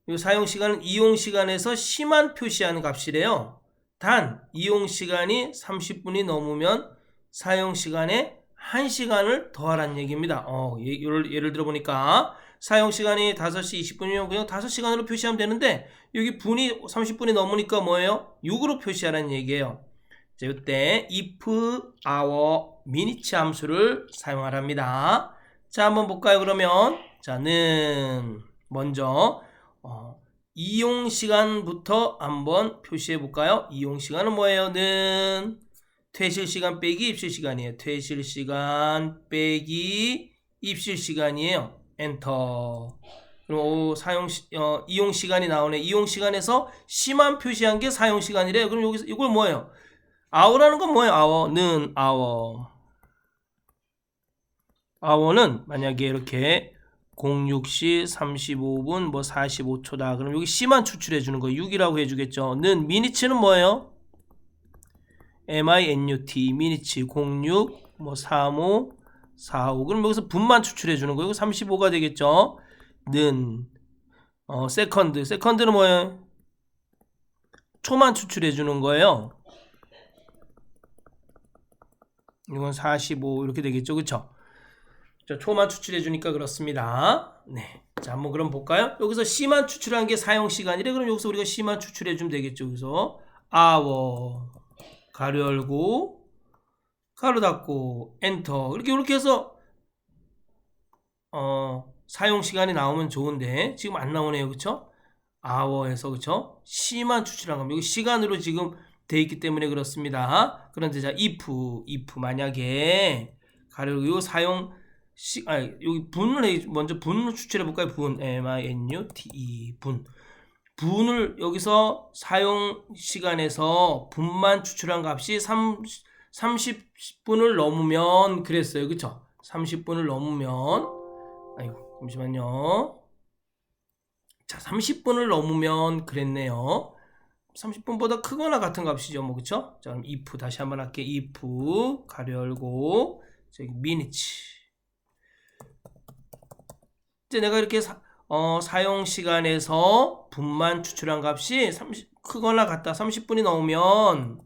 이 사용시간은 이용시간에서 시만 표시하는 값이래요. 단 이용시간이 30분이 넘으면 사용시간에 1시간을 더하라는 얘기입니다. 예를 들어 보니까 사용시간이 5시 20분이면 그냥 5시간으로 표시하면 되는데 여기 분이 30분이 넘으니까 뭐예요? 6으로 표시하라는 얘기예요. 자, 이때 if, hour, minutes 함수를 사용하랍니다. 자, 한번 볼까요? 그러면 자는 먼저 이용시간부터 한번 표시해 볼까요? 이용시간은 뭐예요? 는 퇴실시간 빼기 입실시간이에요. 퇴실시간 빼기 입실시간이에요. 엔터. 그럼 이용시간이 나오네. 이용시간에서 시만 표시한 게 사용시간이래요. 그럼 여기서 이걸 뭐예요? hour라는 건 뭐예요? hour는 hour는 만약에 이렇게 06시 35분 뭐 45초다. 그럼 여기 C만 추출해 주는 거예요. 6이라고 해주겠죠. 는 minutes는 뭐예요? minut minutes 06 뭐 35 45. 그럼 여기서 분만 추출해 주는 거예요. 35가 되겠죠. 는 second는 뭐예요? 초만 추출해 주는 거예요. 이건 45 이렇게 되겠죠. 그쵸? 자, 초만 추출해 주니까 그렇습니다. 네. 자, 한번 그럼 볼까요? 여기서 C만 추출한 게 사용시간이래. 그럼 여기서 우리가 C만 추출해 주면 되겠죠. 여기서 hour 가로 열고 가로 닫고 엔터. 이렇게 해서 사용시간이 나오면 좋은데 지금 안 나오네요. 그쵸? hour에서 그쵸? C만 추출한 겁니다. 여기 시간으로 지금 돼 있기 때문에 그렇습니다. 그런데 자, if 만약에 가로 열고 여기 분을 먼저 분을 추출해 볼까요? 분 minute 분을 여기서 사용 시간에서 분만 추출한 값이 30분을 넘으면 그랬어요. 그쵸? 30분을 넘으면 잠시만요. 자, 30분을 넘으면 그랬네요. 30분보다 크거나 같은 값이죠. 뭐 그쵸? 자, 그럼 if 다시 한번 할게요. if 가로 열고 저기 minutes. 이제 내가 이렇게 사용시간에서 분만 추출한 값이 크거나 같다. 30분이 넘으면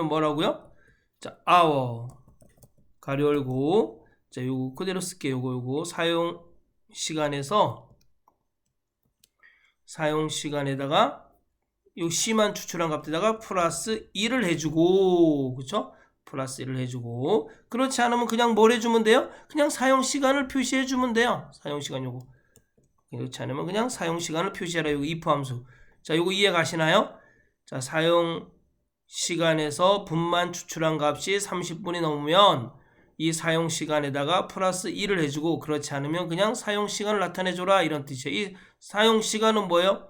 뭐라고요? 자, hour 가로 열고 자, 요거 그대로 쓸게요. 요거 사용시간에다가 요 C만 추출한 값에다가 플러스 1을 해주고 그쵸? 플러스 1을 해주고 그렇지 않으면 그냥 뭘 해주면 돼요? 그냥 사용시간을 표시해주면 돼요. 사용시간 요거 그렇지 않으면 그냥 사용시간을 표시하라. 요거 if 함수. 자, 요거 이해 가시나요? 자, 사용시간에서 분만 추출한 값이 30분이 넘으면 이 사용시간에다가 플러스 1을 해주고 그렇지 않으면 그냥 사용시간을 나타내줘라 이런 뜻이에요. 이 사용시간은 뭐예요?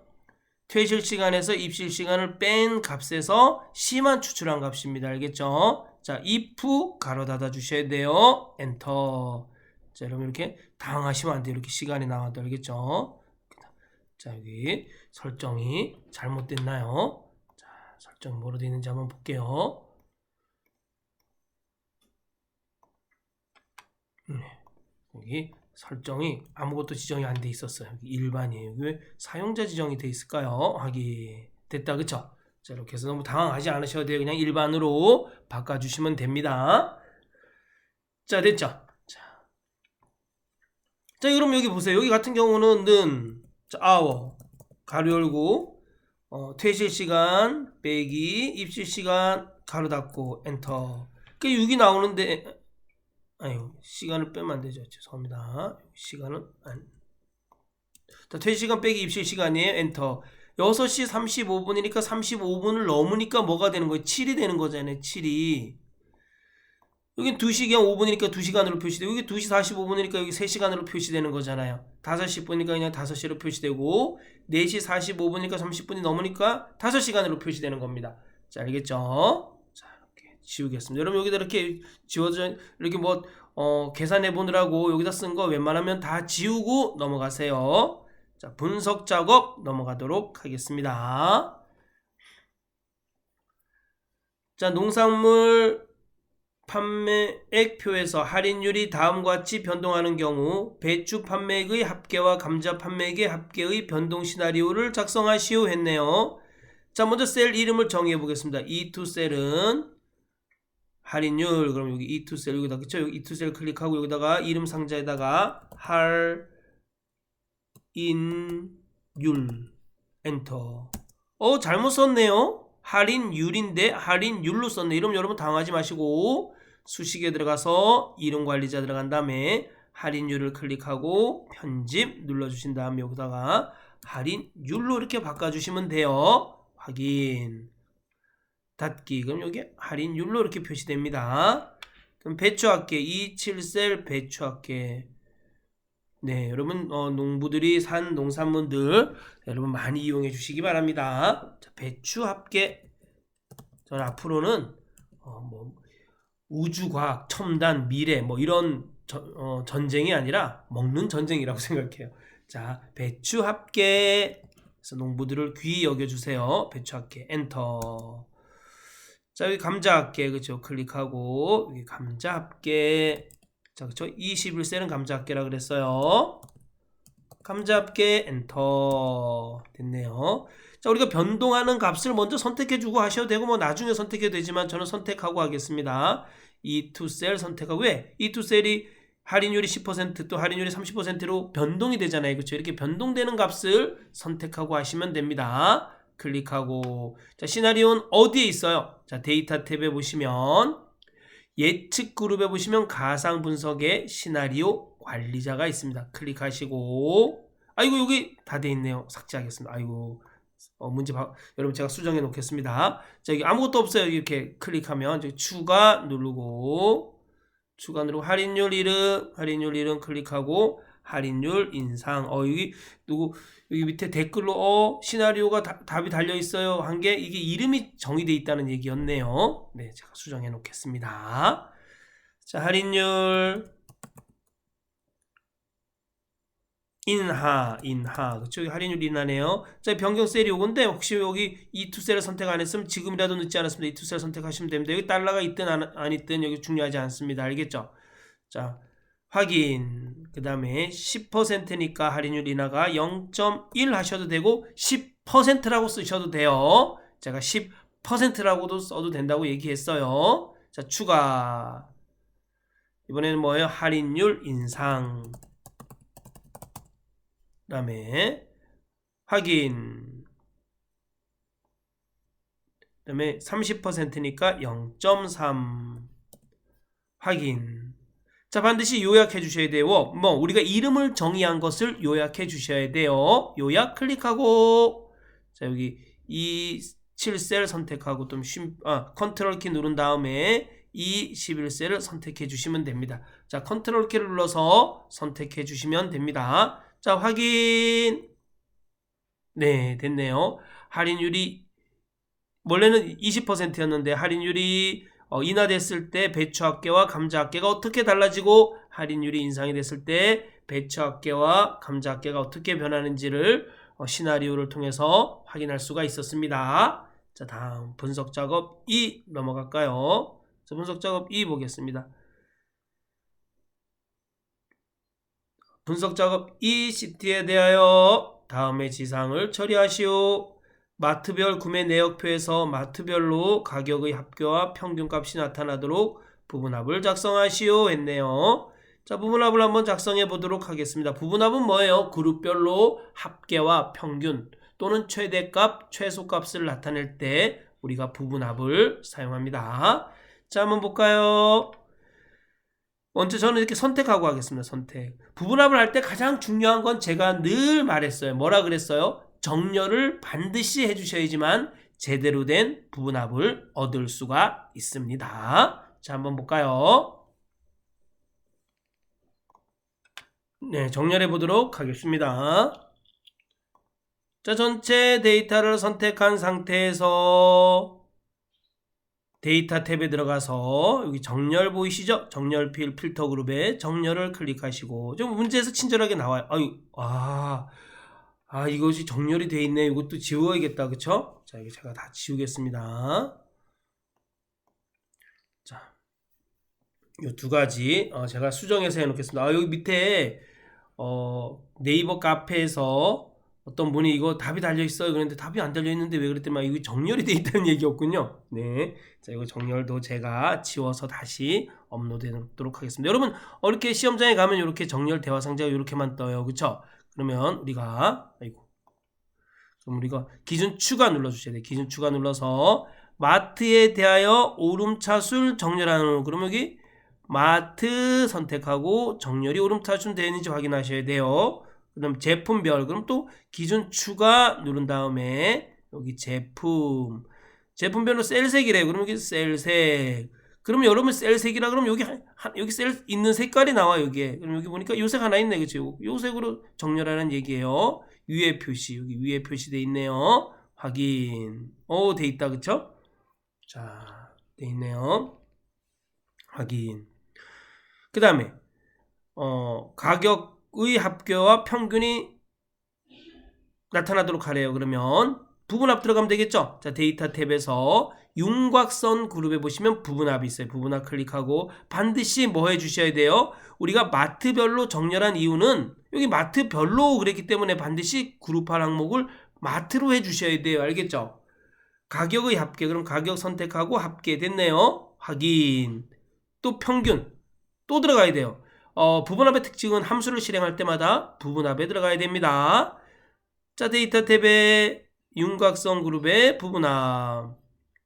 퇴실시간에서 입실시간을 뺀 값에서 C만 추출한 값입니다. 알겠죠? 자, if 가로 닫아 주셔야 돼요. 엔터. 자, 여러분 이렇게 당황하시면 안 돼요. 이렇게 시간이 나와도. 알겠죠? 자, 여기 설정이 잘못됐나요? 자, 설정이 뭐로 되어 있는지 한번 볼게요. 여기 설정이 아무것도 지정이 안 돼 있었어요. 일반이에요. 왜 사용자 지정이 돼 있을까요? 하기 됐다. 그쵸? 자, 이렇게 해서 너무 당황하지 않으셔도 돼요. 그냥 일반으로 바꿔주시면 됩니다. 자, 됐죠? 자, 그럼 여기 보세요. 여기 같은 경우는 자, hour 가로 열고 퇴실시간 빼기 입실시간 가로 닫고 엔터. 그 6이 나오는데 시간을 빼면 안 되죠. 죄송합니다. 시간은 자, 퇴실시간 빼기 입실시간이에요. 엔터. 6시 35분이니까 35분을 넘으니까 뭐가 되는 거예요? 7이 되는 거잖아요. 7이. 여기 2시 그냥 5분이니까 2시간으로 표시되고 여기 2시 45분이니까 여기 3시간으로 표시되는 거잖아요. 5시 분이니까 그냥 5시로 표시되고 4시 45분이니까 30분이 넘으니까 5시간으로 표시되는 겁니다. 자, 알겠죠? 자, 이렇게 지우겠습니다. 여러분 여기다 이렇게 지워져 이렇게 계산해 보느라고 여기다 쓴 거 웬만하면 다 지우고 넘어가세요. 자, 분석 작업 넘어가도록 하겠습니다. 자, 농산물 판매액표에서 할인율이 다음과 같이 변동하는 경우 배추 판매액의 합계와 감자 판매액의 합계의 변동 시나리오를 작성하시오 했네요. 자, 먼저 셀 이름을 정의해 보겠습니다. E2 셀은 할인율, 그럼 여기 E2 셀 여기다, 그쵸? 여기 E2 셀 클릭하고 여기다가 이름 상자에다가 할인율 엔터. 잘못 썼네요. 할인율인데 할인율로 썼네. 이러면 여러분 당하지 마시고 수식에 들어가서 이름 관리자 들어간 다음에 할인율을 클릭하고 편집 눌러주신 다음에 여기다가 할인율로 이렇게 바꿔주시면 돼요. 확인 닫기. 그럼 여기 할인율로 이렇게 표시됩니다. 그럼 배추학계 27셀 배추학계. 네, 여러분 농부들이 산 농산물들 여러분 많이 이용해 주시기 바랍니다. 자, 배추 합계. 저는 앞으로는 뭐 우주과학, 첨단, 미래 뭐 이런 전쟁이 아니라 먹는 전쟁이라고 생각해요. 자, 배추 합계. 그래서 농부들을 귀히 여겨주세요. 배추 합계 엔터. 자, 여기 감자 합계, 그렇죠? 클릭하고 여기 감자 합계. 자, 그쵸? 21셀은 감자 합계라 그랬어요. 감자 합계 엔터. 됐네요. 자, 우리가 변동하는 값을 먼저 선택해주고 하셔도 되고 뭐 나중에 선택해도 되지만 저는 선택하고 하겠습니다. E2 셀 선택하고. 왜? E2 셀이 할인율이 10% 또 할인율이 30%로 변동이 되잖아요. 그렇죠? 이렇게 변동되는 값을 선택하고 하시면 됩니다. 클릭하고. 자, 시나리오는 어디에 있어요? 자, 데이터 탭에 보시면 예측 그룹에 보시면 가상 분석의 시나리오 관리자가 있습니다. 클릭하시고. 아이고, 여기 다 돼 있네요. 삭제하겠습니다. 아이고, 여러분 제가 수정해 놓겠습니다. 자, 여기 아무것도 없어요. 이렇게 클릭하면 저기 추가 누르고 할인율 이름 클릭하고 할인율 인상. 여기 여기 밑에 댓글로 시나리오가 답이 달려 있어요 한 게 이게 이름이 정의되어 있다는 얘기였네요. 네, 제가 수정해 놓겠습니다. 자, 할인율 인하 그쵸? 할인율 인하네요. 자, 변경 셀이 요건데 혹시 여기 E2 셀을 선택 안 했으면 지금이라도 늦지 않았습니다. E2 셀 선택하시면 됩니다. 여기 달러가 있든 안 있든 여기 중요하지 않습니다. 알겠죠? 자, 확인. 그 다음에 10%니까 할인율 인하가 0.1 하셔도 되고 10%라고 쓰셔도 돼요. 제가 10%라고도 써도 된다고 얘기했어요. 자, 추가. 이번에는 뭐예요? 할인율 인상. 그 다음에 확인. 그 다음에 30%니까 0.3 확인. 자, 반드시 요약해 주셔야 돼요. 우리가 이름을 정의한 것을 요약해 주셔야 돼요. 요약 클릭하고. 자, 여기 27셀 선택하고 또 컨트롤 키 누른 다음에 21셀을 선택해 주시면 됩니다. 자, 컨트롤 키를 눌러서 선택해 주시면 됩니다. 자, 확인. 네, 됐네요. 할인율이 원래는 20%였는데 할인율이 인하됐을 때 배추 합계와 감자 합계가 어떻게 달라지고 할인율이 인상이 됐을 때 배추 합계와 감자 합계가 어떻게 변하는지를 시나리오를 통해서 확인할 수가 있었습니다. 자, 다음 분석 작업 2 넘어갈까요? 자, 분석 작업 2 보겠습니다. 분석 작업 2 시트에 대하여 다음의 지상을 처리하시오. 마트별 구매 내역표에서 마트별로 가격의 합계와 평균값이 나타나도록 부분합을 작성하시오 했네요. 자, 부분합을 한번 작성해 보도록 하겠습니다. 부분합은 뭐예요? 그룹별로 합계와 평균 또는 최대값, 최소값을 나타낼 때 우리가 부분합을 사용합니다. 자, 한번 볼까요? 먼저 저는 이렇게 선택하고 하겠습니다. 선택. 부분합을 할 때 가장 중요한 건 제가 늘 말했어요. 뭐라 그랬어요? 정렬을 반드시 해주셔야지만 제대로 된 부분합을 얻을 수가 있습니다. 자, 한번 볼까요? 네, 정렬해 보도록 하겠습니다. 자, 전체 데이터를 선택한 상태에서 데이터 탭에 들어가서 여기 정렬 보이시죠? 정렬 필터 그룹에 정렬을 클릭하시고 좀 문제에서 친절하게 나와요. 이것이 정렬이 돼 있네. 이것도 지워야겠다. 그쵸? 자, 이거 제가 다 지우겠습니다. 자, 요 두 가지 제가 수정해서 해놓겠습니다. 여기 밑에 네이버 카페에서 어떤 분이 이거 답이 달려있어요. 그런데 답이 안 달려있는데 왜 그랬더니 이거 정렬이 돼 있다는 얘기였군요. 네. 자, 이거 정렬도 제가 지워서 다시 업로드 해놓도록 하겠습니다. 여러분, 이렇게 시험장에 가면 이렇게 정렬 대화 상자가 이렇게만 떠요. 그쵸? 그러면 우리가, 그럼 우리가 기준 추가 눌러주셔야 돼요. 기준 추가 눌러서 마트에 대하여 오름차순 정렬하는, 그럼 여기 마트 선택하고 정렬이 오름차순 되어 있는지 확인하셔야 돼요. 그럼 제품별, 그럼 또 기준 추가 누른 다음에 여기 제품별로 셀색이래요. 그럼 여기 셀색. 그럼 여러분 셀색이라 그러면 여기 셀 있는 색깔이 나와 여기에. 그럼 여기 보니까 요 색 하나 있네, 그렇죠? 요 색으로 정렬하는 얘기예요. 위에 표시, 여기 위에 표시돼 있네요. 확인. 돼 있다, 그쵸? 자, 돼 있네요. 확인. 그 다음에 가격의 합계와 평균이 나타나도록 하래요. 그러면 부분합 들어가면 되겠죠? 자, 데이터 탭에서 윤곽선 그룹에 보시면 부분합이 있어요. 부분합 클릭하고 반드시 뭐 해주셔야 돼요? 우리가 마트별로 정렬한 이유는 여기 마트별로 그랬기 때문에 반드시 그룹할 항목을 마트로 해주셔야 돼요. 알겠죠? 가격의 합계, 그럼 가격 선택하고 합계 됐네요. 확인. 또 평균 또 들어가야 돼요. 부분합의 특징은 함수를 실행할 때마다 부분합에 들어가야 됩니다. 자, 데이터 탭에 윤곽선 그룹의 부분합.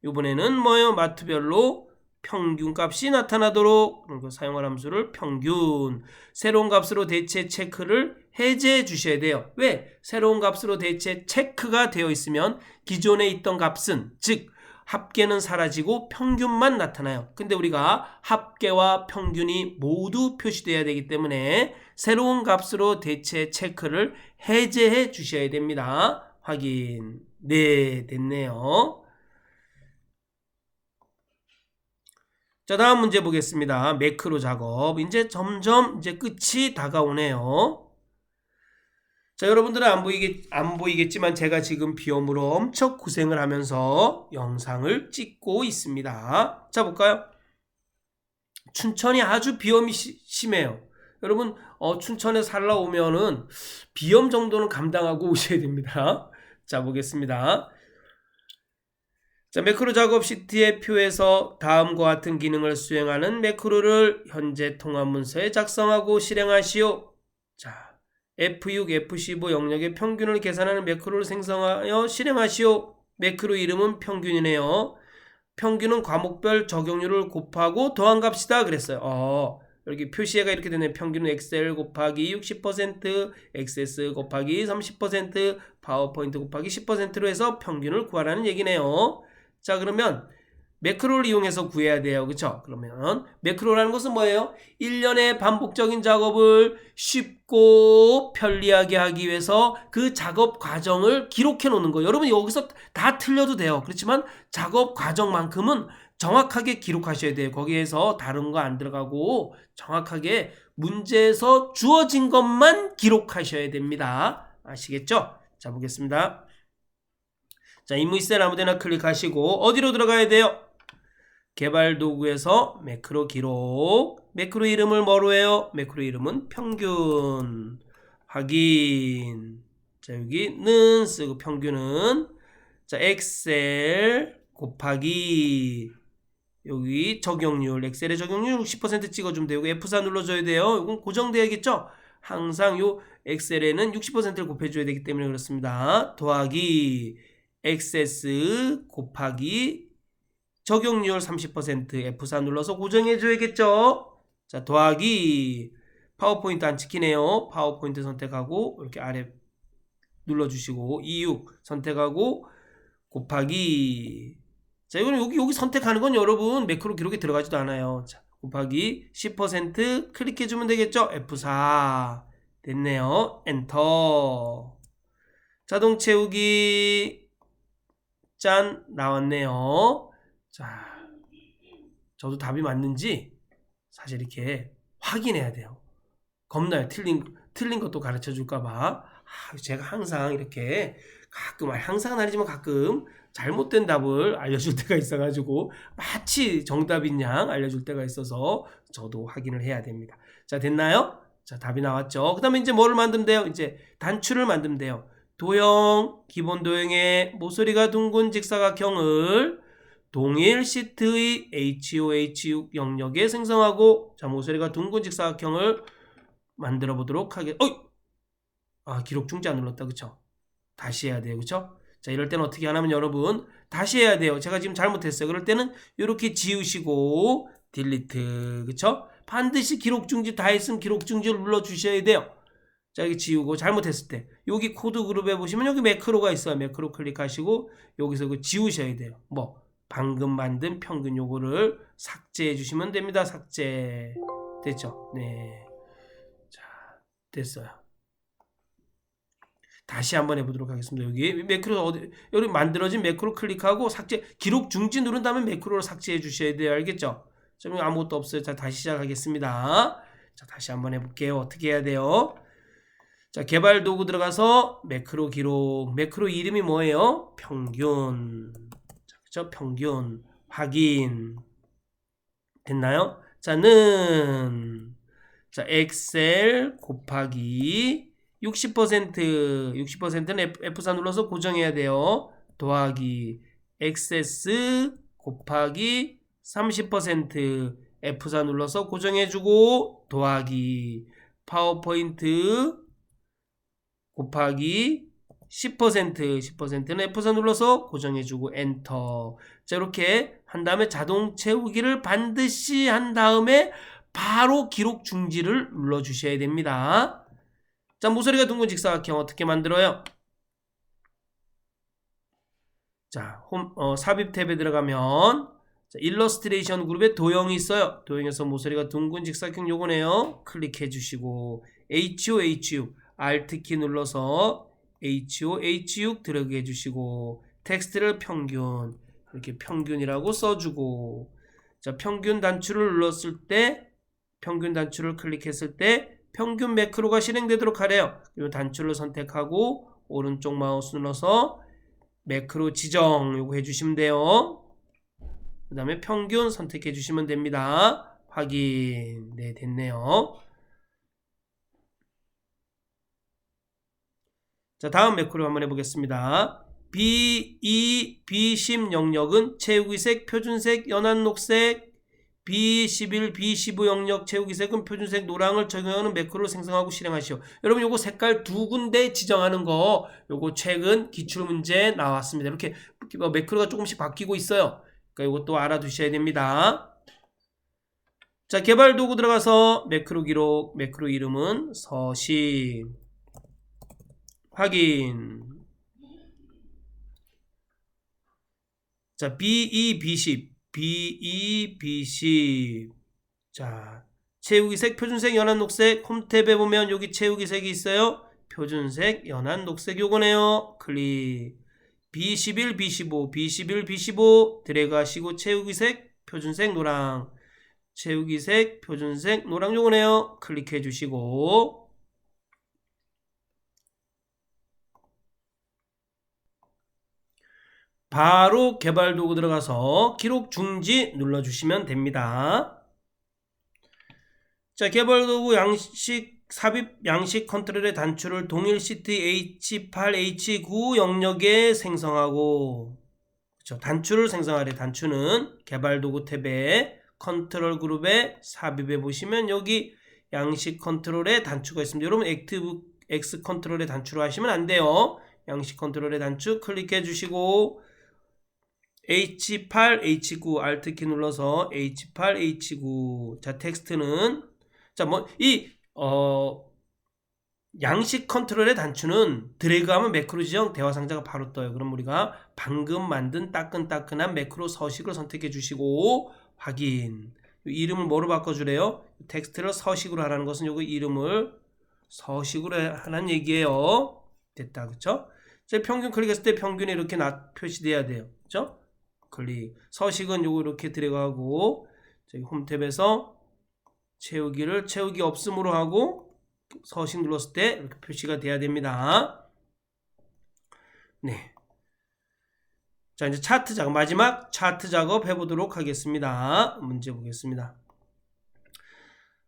이번에는 뭐예요? 마트별로 평균 값이 나타나도록 사용할 함수를 평균. 새로운 값으로 대체 체크를 해제해 주셔야 돼요. 왜? 새로운 값으로 대체 체크가 되어 있으면 기존에 있던 값은, 즉 합계는 사라지고 평균만 나타나요. 근데 우리가 합계와 평균이 모두 표시되어야 되기 때문에 새로운 값으로 대체 체크를 해제해 주셔야 됩니다. 확인. 네, 됐네요. 자, 다음 문제 보겠습니다. 매크로 작업. 이제 점점 끝이 다가오네요. 자, 여러분들은 안 보이겠지만 제가 지금 비염으로 엄청 고생을 하면서 영상을 찍고 있습니다. 자, 볼까요? 춘천이 아주 비염이 심해요. 여러분, 춘천에 살러 오면은 비염 정도는 감당하고 오셔야 됩니다. 자, 보겠습니다. 자, 매크로 작업 시트의 표에서 다음과 같은 기능을 수행하는 매크로를 현재 통합 문서에 작성하고 실행하시오. 자, F6, F15 영역의 평균을 계산하는 매크로를 생성하여 실행하시오. 매크로 이름은 평균이네요. 평균은 과목별 적용률을 곱하고 더한 값이다 그랬어요. 여기 표시가 이렇게 되네. 평균은 엑셀 곱하기 60%, XS 곱하기 30%, 파워포인트 곱하기 10%로 해서 평균을 구하라는 얘기네요. 자, 그러면 매크로를 이용해서 구해야 돼요. 그쵸? 그러면 매크로라는 것은 뭐예요? 일련의 반복적인 작업을 쉽고 편리하게 하기 위해서 그 작업 과정을 기록해 놓는 거예요. 여러분 여기서 다 틀려도 돼요. 그렇지만 작업 과정만큼은 정확하게 기록하셔야 돼요. 거기에서 다른 거 안 들어가고 정확하게 문제에서 주어진 것만 기록하셔야 됩니다. 아시겠죠? 자, 보겠습니다. 자, 임무 셀 아무데나 클릭하시고 어디로 들어가야 돼요? 개발 도구에서 매크로 기록. 매크로 이름을 뭐로 해요? 매크로 이름은 평균. 확인. 자, 여기는 쓰고 평균은 자, 엑셀 곱하기 여기 적용률, 엑셀의 적용률 60% 찍어주면 돼요. F4 눌러줘야 돼요. 이건 고정돼야겠죠? 항상 요 엑셀에는 60%를 곱해줘야 되기 때문에 그렇습니다. 더하기 XS 곱하기 적용률 30% F4 눌러서 고정해줘야겠죠? 자, 더하기 파워포인트 안 찍히네요. 파워포인트 선택하고 이렇게 아래 눌러주시고 26 선택하고 곱하기 자, 이거는 여기 선택하는 건 여러분 매크로 기록에 들어가지도 않아요. 자, 곱하기 10% 클릭해주면 되겠죠? F4 됐네요. 엔터. 자동 채우기 짠 나왔네요. 자, 저도 답이 맞는지 사실 이렇게 확인해야 돼요. 겁나요. 틀린 것도 가르쳐 줄까봐. 제가 항상 이렇게 가끔, 항상은 아니지만 가끔 잘못된 답을 알려줄 때가 있어가지고 마치 정답인 양 알려줄 때가 있어서 저도 확인을 해야 됩니다. 자, 됐나요? 자, 답이 나왔죠. 그 다음에 이제 뭐를 만들면 돼요? 이제 단추를 만들면 돼요. 도형, 기본 도형의 모서리가 둥근 직사각형을 동일 시트의 HOH6 영역에 생성하고, 자, 모서리가 둥근 직사각형을 만들어 보도록 하겠습니다. 기록 중지 안 눌렀다. 그쵸? 다시 해야 돼요. 그쵸? 자, 이럴 때는 어떻게 하냐면 여러분, 다시 해야 돼요. 제가 지금 잘못했어요. 그럴 때는 이렇게 지우시고 딜리트. 그쵸? 반드시 기록 중지 다 했으면 기록 중지를 눌러 주셔야 돼요. 자, 여기 지우고 잘못했을 때 여기 코드 그룹에 보시면 여기 매크로가 있어요. 매크로 클릭하시고 여기서 그 지우셔야 돼요. 뭐 방금 만든 평균 요거를 삭제해 주시면 됩니다. 삭제. 됐죠? 네. 자, 됐어요. 다시 한번 해보도록 하겠습니다. 여기 매크로 여기 만들어진 매크로 클릭하고 삭제, 기록 중지 누른 다음에 매크로를 삭제해 주셔야 돼요. 알겠죠? 지금 아무것도 없어요. 자, 다시 시작하겠습니다. 자, 다시 한번 해볼게요. 어떻게 해야 돼요? 자, 개발 도구 들어가서 매크로 기록, 매크로 이름이 뭐예요? 평균. 자, 그쵸? 평균 확인. 됐나요? 자, 자, 엑셀 곱하기 60%는 F4 눌러서 고정해야 돼요. 더하기 XS 곱하기 30% F4 눌러서 고정해주고 더하기 파워포인트 곱하기 10%는 F4 눌러서 고정해주고 엔터. 자, 이렇게 한 다음에 자동 채우기를 반드시 한 다음에 바로 기록 중지를 눌러주셔야 됩니다. 자, 모서리가 둥근 직사각형 어떻게 만들어요? 자, 삽입 탭에 들어가면 자, 일러스트레이션 그룹에 도형이 있어요. 도형에서 모서리가 둥근 직사각형 요거네요. 클릭해 주시고 HOH6 Alt키 눌러서 HOH6 들어가게 해주시고 텍스트를 평균, 이렇게 평균이라고 써주고, 자, 평균 단추를 눌렀을 때, 평균 단추를 클릭했을 때 평균 매크로가 실행되도록 하래요. 이 단추를 선택하고 오른쪽 마우스 눌러서 매크로 지정 요거 해주시면 돼요. 그 다음에 평균 선택해 주시면 됩니다. 확인. 네, 됐네요. 자, 다음 매크로 한번 해보겠습니다. B2, B10 영역은 채우기색, 표준색, 연한 녹색, B11, B15 영역 채우기색은 표준색, 노랑을 적용하는 매크로를 생성하고 실행하시오. 여러분 요거 색깔 두 군데 지정하는 거 요거 최근 기출문제 나왔습니다. 이렇게 매크로가 조금씩 바뀌고 있어요. 그러니까 이것도 알아두셔야 됩니다. 자, 개발 도구 들어가서 매크로 기록, 매크로 이름은 서식. 확인. 자, B2, B10. B2, B10. 자, 채우기색, 표준색, 연한 녹색. 홈 탭에 보면 여기 채우기색이 있어요. 표준색, 연한 녹색 요거네요. 클릭. B11, B15, B11, B15 드래그 하시고 채우기색, 표준색, 노랑. 채우기색, 표준색, 노랑 요거네요. 클릭해 주시고 바로 개발 도구 들어가서 기록 중지 눌러주시면 됩니다. 자, 개발 도구 삽입 양식 컨트롤의 단추를 동일 시트 H8, H9 영역에 생성하고, 그렇죠? 단추를 생성하래. 단추는 개발 도구 탭에 컨트롤 그룹에 삽입해 보시면 여기 양식 컨트롤의 단추가 있습니다. 여러분 액티브 X 컨트롤의 단추로 하시면 안 돼요. 양식 컨트롤의 단추 클릭해 주시고 H8, H9 Alt키 눌러서 H8, H9. 자, 텍스트는 자, 양식 컨트롤의 단추는 드래그하면 매크로 지정 대화 상자가 바로 떠요. 그럼 우리가 방금 만든 따끈따끈한 매크로 서식을 선택해 주시고 확인. 이름을 뭐로 바꿔주래요? 텍스트를 서식으로 하라는 것은 요거 이름을 서식으로 하라는 얘기예요. 됐다, 그쵸? 자, 평균 클릭했을 때 평균이 이렇게 표시돼야 돼요. 그쵸? 클릭. 서식은 요거 이렇게 들어가고, 저기 홈 탭에서 채우기 없음으로 하고, 서식 눌렀을 때 이렇게 표시가 돼야 됩니다. 네. 자, 이제 차트 작업, 마지막 차트 작업 해보도록 하겠습니다. 문제 보겠습니다.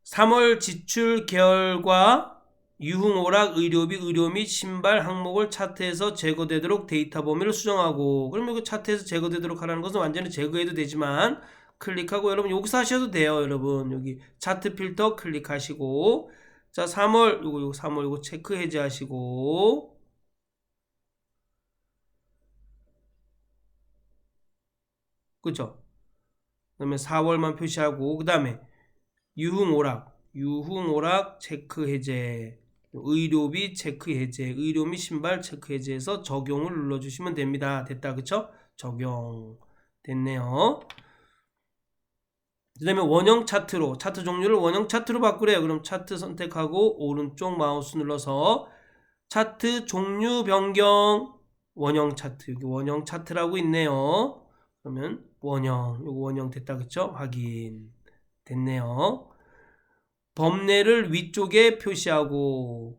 3월 지출 계열과 유흥오락, 의료비, 의료 및 신발 항목을 차트에서 제거되도록 데이터 범위를 수정하고, 그럼 이거 차트에서 제거되도록 하라는 것은 완전히 제거해도 되지만, 클릭하고 여러분 여기서 하셔도 돼요. 여러분 여기 차트 필터 클릭하시고, 자 3월 요거 3월 요거 체크 해제하시고, 그쵸? 그다음에 4월만 표시하고, 그 다음에 유흥오락 체크 해제, 의료비 체크 해제, 의료 및 신발 체크 해제해서 적용을 눌러주시면 됩니다. 됐다, 그쵸? 적용 됐네요. 그 다음에 원형 차트로, 차트 종류를 원형 차트로 바꾸래요. 그럼 차트 선택하고 오른쪽 마우스 눌러서 차트 종류 변경, 원형 차트, 여기 원형 차트라고 있네요. 그러면 원형, 요거 원형 됐다, 그쵸? 확인 됐네요. 범례를 위쪽에 표시하고,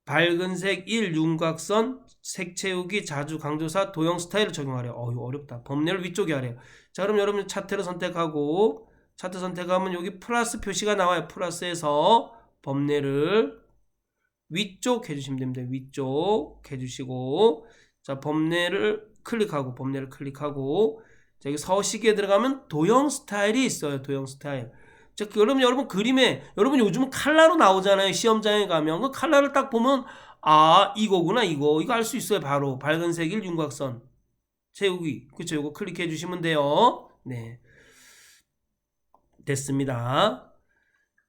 밝은색 1 윤곽선, 색 채우기, 자주 강조사, 도형 스타일을 적용하래요. 이거 어렵다. 범례를 위쪽에 하래요. 자, 그럼 여러분 차트를 선택하고, 차트 선택하면 여기 플러스 표시가 나와요. 플러스에서 범례를 위쪽 해주시면 됩니다. 위쪽 해주시고, 자, 범례를 클릭하고, 자, 여기 서식에 들어가면 도형 스타일이 있어요. 도형 스타일. 자, 여러분 그림에, 여러분 요즘은 칼라로 나오잖아요. 시험장에 가면 그 칼라를 딱 보면 이거구나, 이거 알 수 있어요. 바로 밝은색 1 윤곽선 채우기, 그쵸? 이거 클릭해 주시면 돼요. 네, 됐습니다.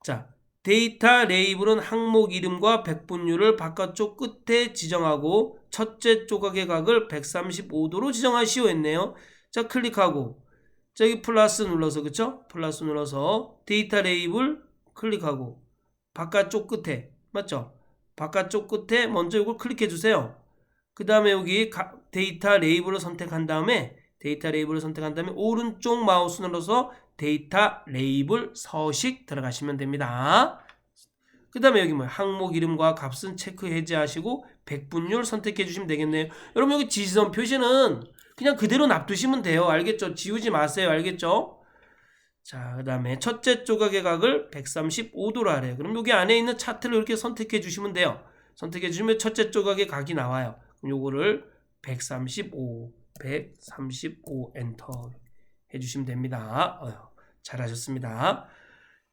자, 데이터 레이블은 항목 이름과 백분율을 바깥쪽 끝에 지정하고 첫째 조각의 각을 135도로 지정하시오 했네요. 자, 클릭하고, 자, 여기 플러스 눌러서, 그쵸? 플러스 눌러서 데이터 레이블 클릭하고 바깥쪽 끝에, 맞죠? 바깥쪽 끝에 먼저 이걸 클릭해 주세요. 그 다음에 여기 데이터 레이블을 선택한 다음에 오른쪽 마우스 눌러서 데이터 레이블 서식 들어가시면 됩니다. 그 다음에 여기 항목 이름과 값은 체크 해제하시고 백분율 선택해 주시면 되겠네요. 여러분 여기 지지선 표시는 그냥 그대로 놔두시면 돼요. 알겠죠? 지우지 마세요. 알겠죠? 자, 그 다음에 첫째 조각의 각을 135도로 하래요. 그럼 여기 안에 있는 차트를 이렇게 선택해 주시면 돼요. 선택해 주시면 첫째 조각의 각이 나와요. 그럼 요거를 135 엔터 해주시면 됩니다. 잘하셨습니다.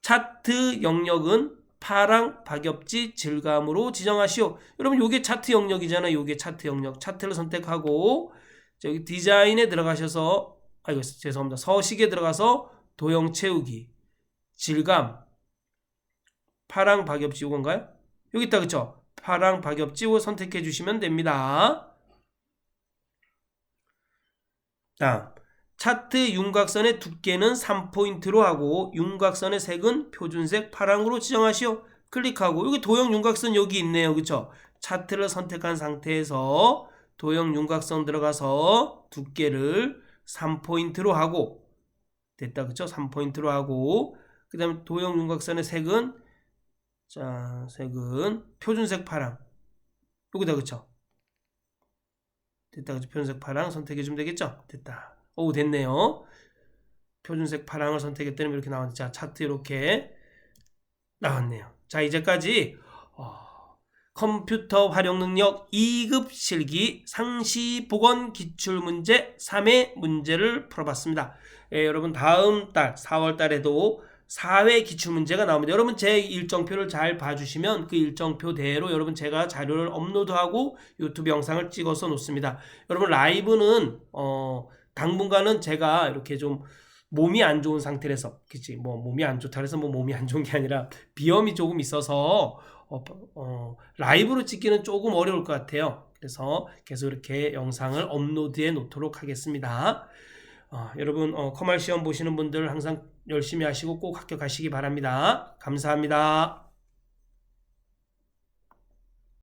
차트 영역은 파랑 박엽지 질감으로 지정하시오. 여러분 요게 차트 영역이잖아요. 요게 차트 영역. 차트를 선택하고 여기 디자인에 들어가셔서, 죄송합니다. 서식에 들어가서 도형 채우기, 질감, 파랑 박엽지 요건가요? 여기 있다, 그쵸? 파랑 박엽지 요 선택해 주시면 됩니다. 다음, 차트 윤곽선의 두께는 3포인트로 하고 윤곽선의 색은 표준색 파랑으로 지정하시오. 클릭하고 여기 도형 윤곽선 여기 있네요, 그쵸? 차트를 선택한 상태에서 도형 윤곽선 들어가서 두께를 3포인트로 하고, 됐다, 그쵸? 3포인트로 하고, 그 다음에 도형 윤곽선의 색은, 자, 색은 표준색 파랑, 여기다, 그쵸? 됐다, 그쵸? 표준색 파랑 선택해주면 되겠죠? 됐다. 오, 됐네요. 표준색 파랑을 선택했더니 이렇게 나왔죠. 자, 차트 이렇게 나왔네요. 자, 이제까지 컴퓨터 활용 능력 2급 실기 상시 보건 기출문제 3회 문제를 풀어봤습니다. 여러분 다음 달 4월 달에도 4회 기출문제가 나옵니다. 여러분 제 일정표를 잘 봐주시면 그 일정표대로 여러분 제가 자료를 업로드하고 유튜브 영상을 찍어서 놓습니다. 여러분 라이브는 당분간은 제가 이렇게 좀 몸이 안 좋은 상태라서, 그치, 몸이 안 좋다 해서 몸이 안 좋은 게 아니라 비염이 조금 있어서 라이브로 찍기는 조금 어려울 것 같아요. 그래서 계속 이렇게 영상을 업로드해 놓도록 하겠습니다. 여러분 컴활 시험 보시는 분들 항상 열심히 하시고 꼭 합격하시기 바랍니다. 감사합니다.